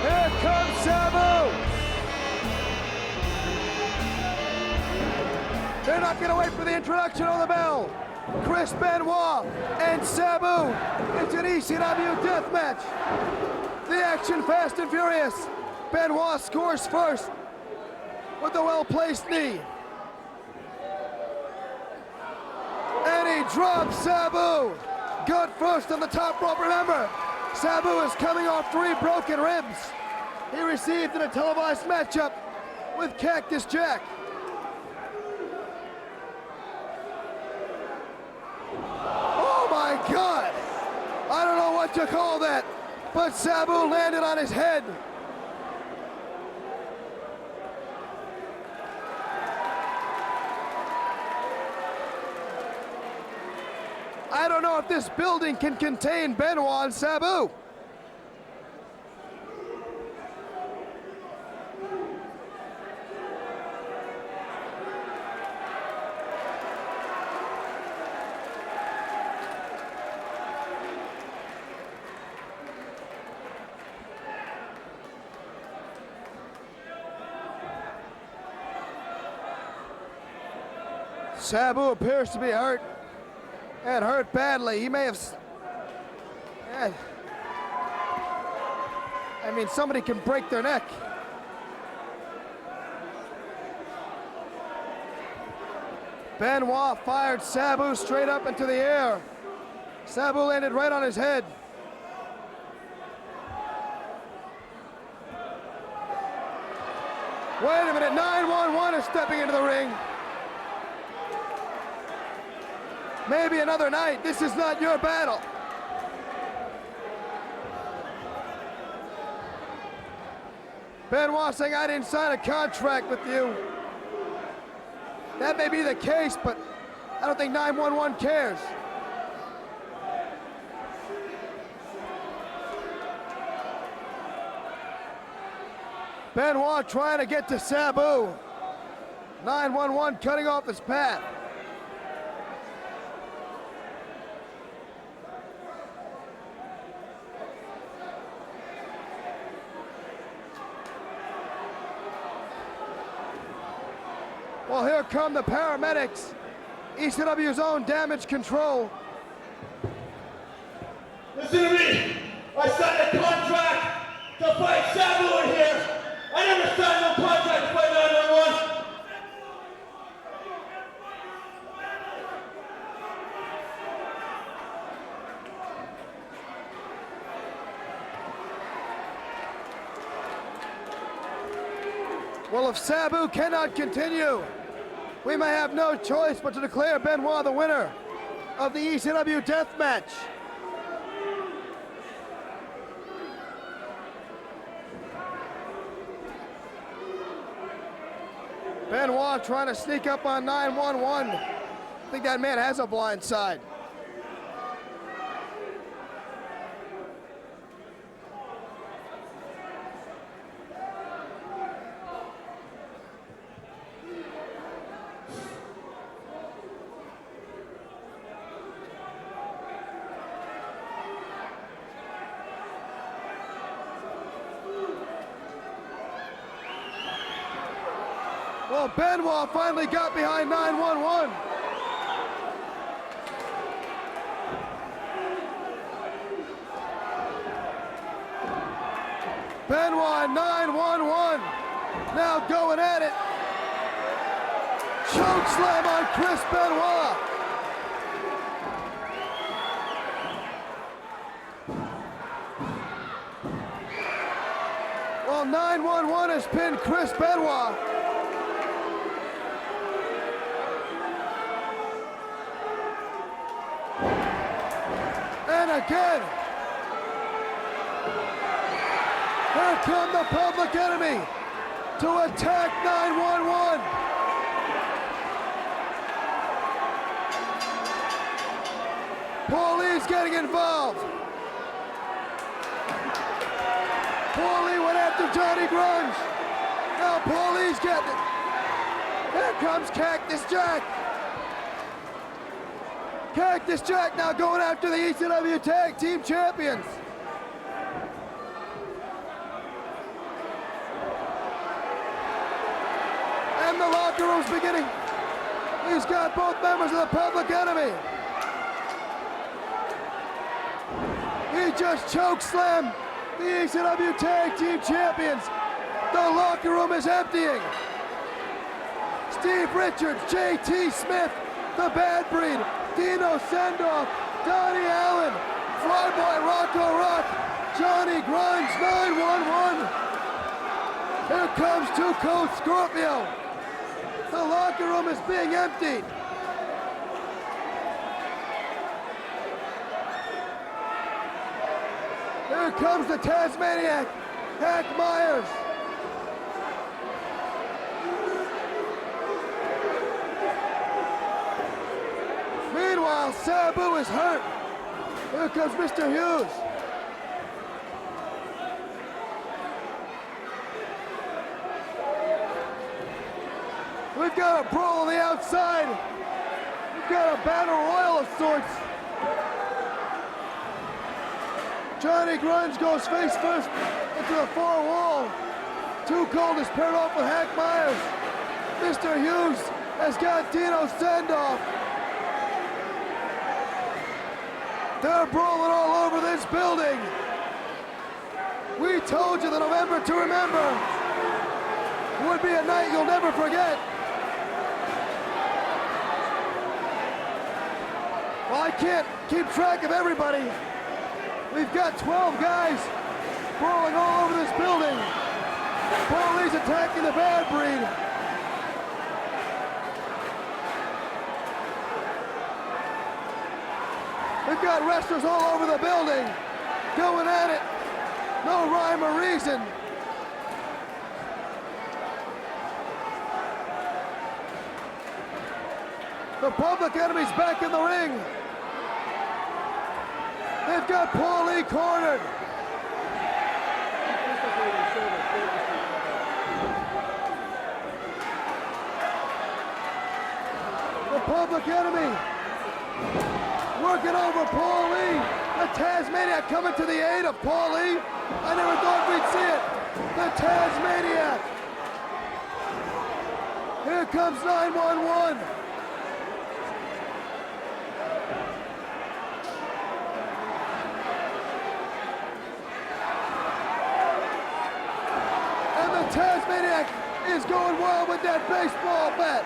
Here comes Sabu. They're not going to wait for the introduction on the bell. Chris Benoit and Sabu. It's an ECW death match. The action fast and furious. Benoit scores first with a well-placed knee. And he drops Sabu. Good first on the top rope. Remember, Sabu is coming off 3 broken ribs. He received in a televised matchup with Cactus Jack. Oh my God! I don't know what to call that, but Sabu landed on his head. I don't know if this building can contain Benoit and Sabu. Sabu appears to be hurt, and hurt badly. He may have... I mean, somebody can break their neck. Benoit fired Sabu straight up into the air. Sabu landed right on his head. Wait a minute, 911 is stepping into the ring. Maybe another night. This is not your battle. Benoit saying, I didn't sign a contract with you. That may be the case, but I don't think 911 cares. Benoit trying to get to Sabu. 911 cutting off his path. Well, here come the paramedics. ECW's own Damage Control. Listen to me. I signed a contract to fight Sabu in here. I never signed no contract to fight 911. Well, if Sabu cannot continue we may have no choice but to declare Benoit the winner of the ECW death match. Benoit trying to sneak up on 911. I think that man has a blind side. Well, Benoit finally got behind 911. Benoit and 911 now going at it. Choke slam on Chris Benoit. Well, 911 has pinned Chris Benoit. And again, here come the Public Enemy to attack 911. Paulie's getting involved. Paulie went after Johnny Grunge. Now Paulie's getting it. Here comes Cactus Jack. Cactus Jack now going after the ECW Tag Team Champions. And the locker room's beginning. He's got both members of the Public Enemy. He just chokeslammed the ECW Tag Team Champions. The locker room is emptying. Steve Richards, JT Smith, the Bad Breed, Dino Sendoff, Donnie Allen, Flyboy Rocco Rock, Johnny Grunge, 911. Here comes Two Cold Scorpio. The locker room is being emptied. Here comes the Tasmaniac, Hack Myers. Meanwhile, Sabu is hurt. Here comes Mr. Hughes. We've got a brawl on the outside. We've got a battle royal of sorts. Johnny Grunge goes face first into the far wall. Too Cold is paired off with Hack Myers. Mr. Hughes has got Dino Sendoff. They're brawling all over this building. We told you that November to remember would be a night you'll never forget. Well, I can't keep track of everybody. We've got 12 guys brawling all over this building. Paulie's attacking the Bad Breed. We've got wrestlers all over the building, going at it. No rhyme or reason. The Public Enemy's back in the ring. They've got Paulie cornered. The Public Enemy working over Paulie. The Tasmaniac coming to the aid of Paulie. I never thought we'd see it. The Tasmaniac. Here comes 911. And the Tasmaniac is going wild with that baseball bat.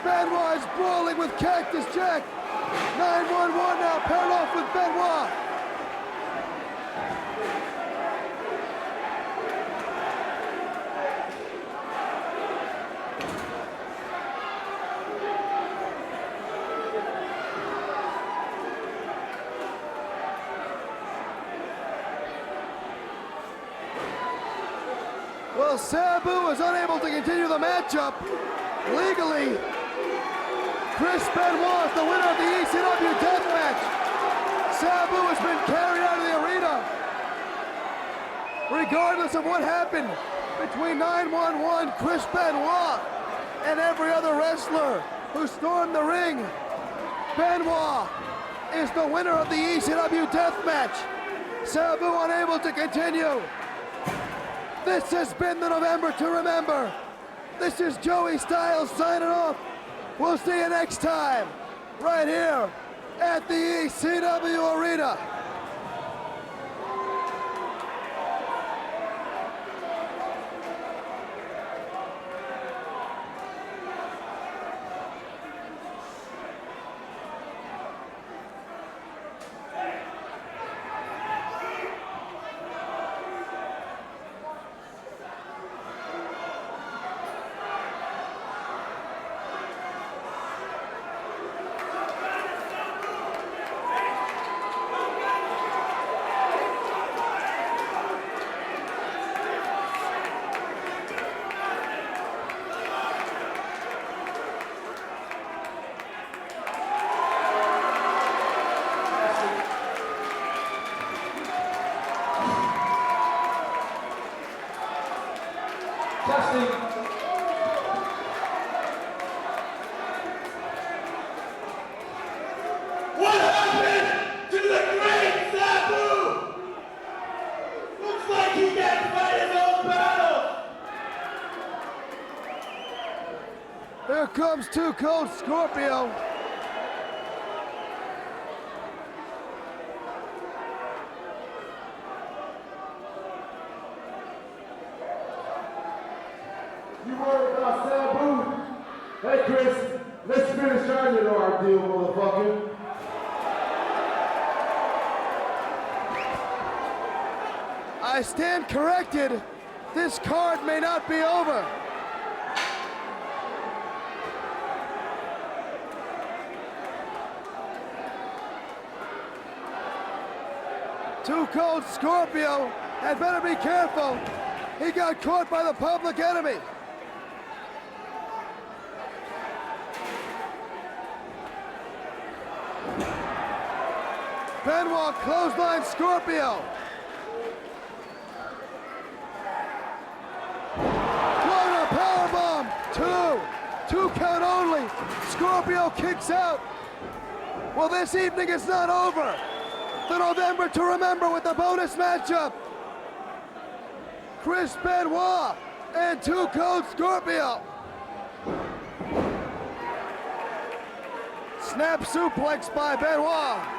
Benoit is brawling with Cactus Jack. 911 now paired off with Benoit. Well, Sabu is unable to continue the matchup legally. Chris Benoit is the winner of the ECW Deathmatch. Sabu has been carried out of the arena. Regardless of what happened between 911, Chris Benoit, and every other wrestler who stormed the ring, Benoit is the winner of the ECW Deathmatch. Sabu unable to continue. This has been the November to Remember. This is Joey Styles signing off. We'll see you next time, right here at the ECW Arena. Testing. What happened to the great Sabu? Looks like he can't fight his own battle. Here comes Too Cold Scorpio. You worried about Sabu? Hey Chris, let's finish our little deal, motherfucker. I stand corrected. This card may not be over. Too Cold Scorpio had better be careful. He got caught by the Public Enemy. Benoit clothesline Scorpio. Floater powerbomb. Two count only. Scorpio kicks out. Well, this evening is not over. The November to Remember with the bonus matchup. Chris Benoit and Too Cold Scorpio. Snap suplex by Benoit.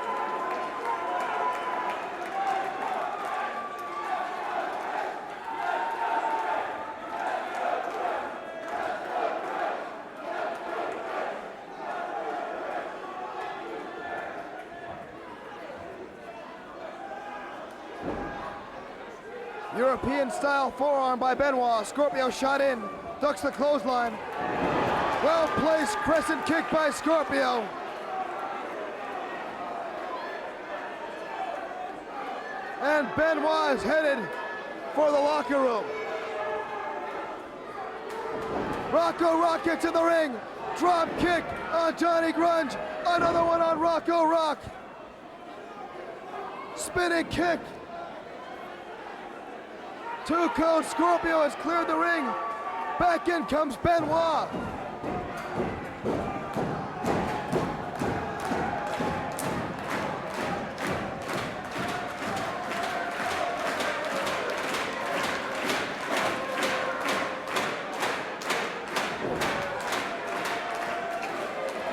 European style forearm by Benoit. Scorpio shot in, ducks the clothesline. Well placed crescent kick by Scorpio. And Benoit is headed for the locker room. Rocco Rock gets in the ring. Drop kick on Johnny Grunge. Another one on Rocco Rock. Spinning kick. Too Cold Scorpio has cleared the ring. Back in comes Benoit.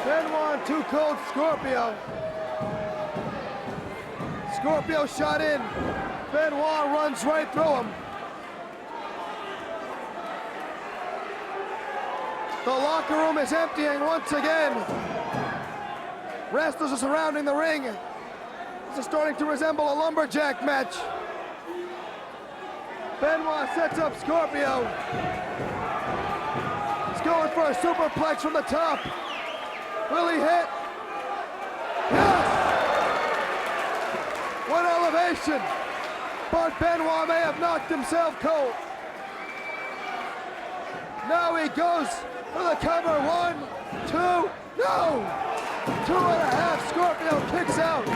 Benoit and Too Cold Scorpio. Scorpio shot in. Benoit runs right through him. The locker room is emptying once again. Wrestlers are surrounding the ring. This is starting to resemble a lumberjack match. Benoit sets up Scorpio. He's going for a superplex from the top. Will he hit? Yes! What elevation! But Benoit may have knocked himself cold. Now he goes for the cover. 1, 2, no! 2.5. Scorpio kicks out.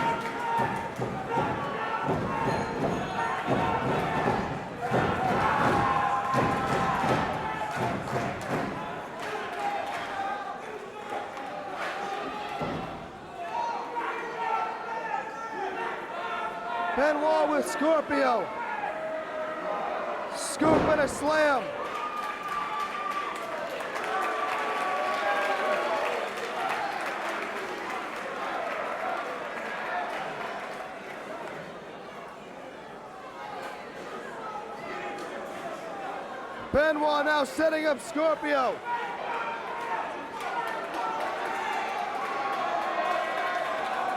Benoit with Scorpio. Scoop and a slam. Benoit now setting up Scorpio.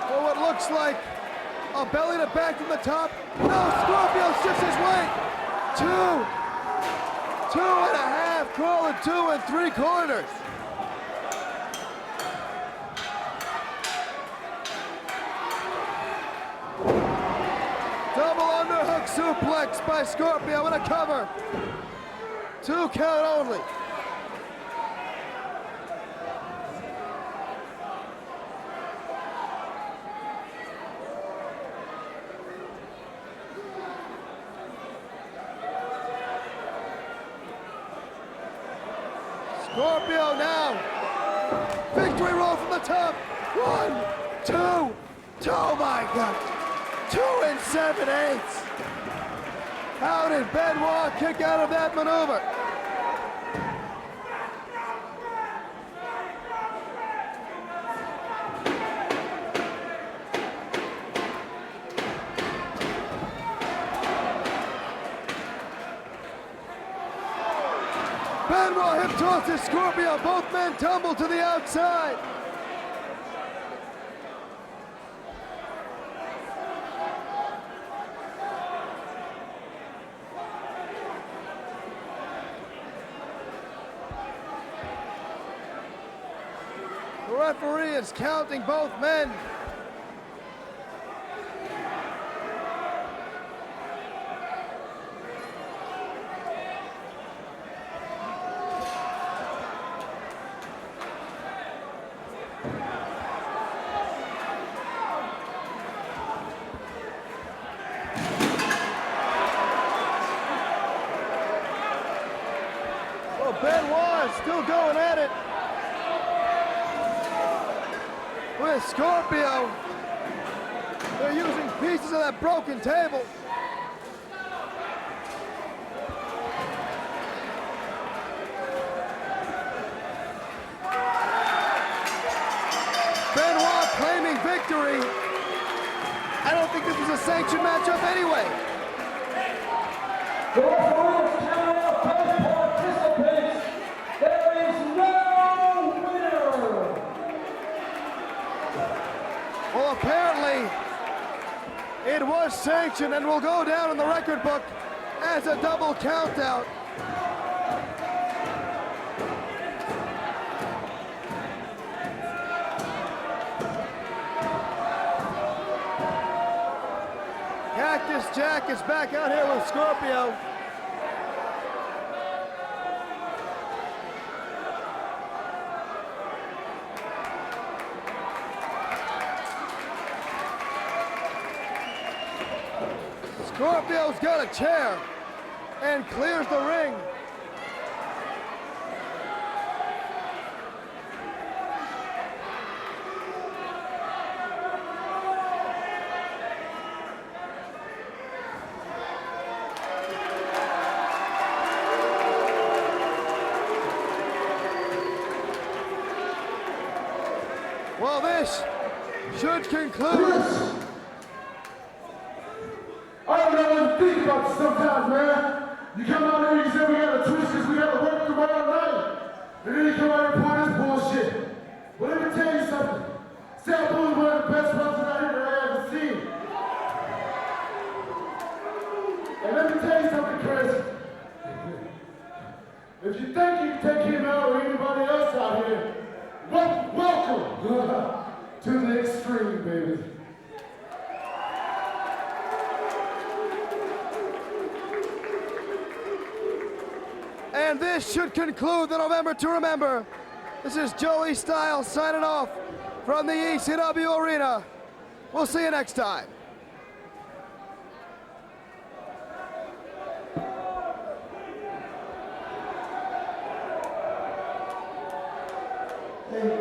For what looks like a belly to back from the top. No, Scorpio shifts his weight. 2.5, crawling 2 3/4. Double underhook suplex by Scorpio and a cover. 2 count only. Scorpio now. Victory roll from the top. 1, 2. Oh my God. 2 7/8. How did Benoit kick out of that maneuver? Benoit hip tosses Scorpio. Both men tumble to the outside. The referee is counting both men. Well, Benoit is still going at it with Scorpio. They're using pieces of that broken table. Benoit claiming victory. I don't think this was a sanctioned matchup anyway. The referee is counting out both participants. There is no winner. Well, apparently it was sanctioned and will go down in the record book as a double countout. Cactus Jack is back out here with Scorpio. Scorpio's got a chair and clears the ring. Well, this should conclude. I don't know what to think about you sometimes, man. You come out here and you say we got a twist because we got to work tomorrow night. And then you come out here and pull this bullshit. Well, let me tell you something. Sabu is one of the best wrestlers out here that I ever seen. And let me tell you something crazy. If you think you can take him out or anybody else out here, welcome to the extreme, baby. And And this should conclude the November to Remember. This is Joey Styles signing off from the ECW Arena. We'll see you next time. Hey,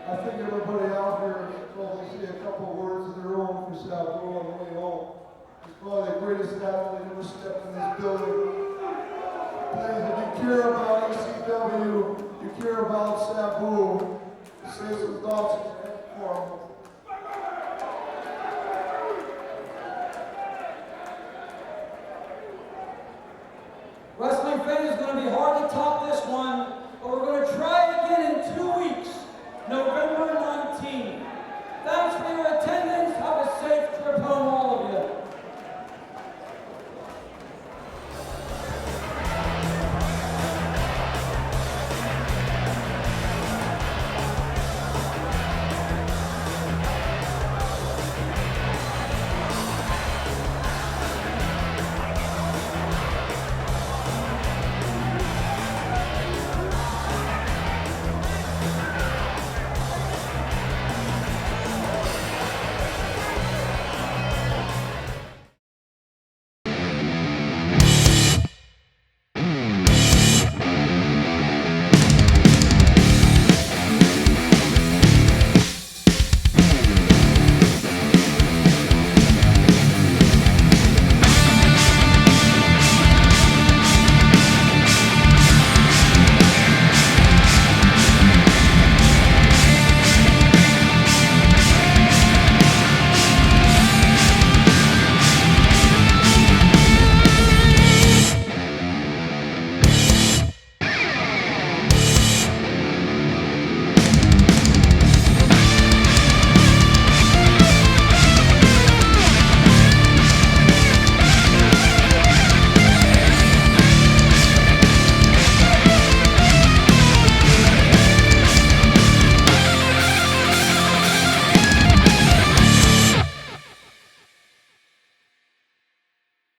I think everybody out here should probably say a couple words of their own for Sabu on the way home. He's probably the greatest athlete ever stepped in this building. Please, if you care about ECW, you care about Sabu, say some thoughts for him. Wrestling fans, it's going to be hard to top this one.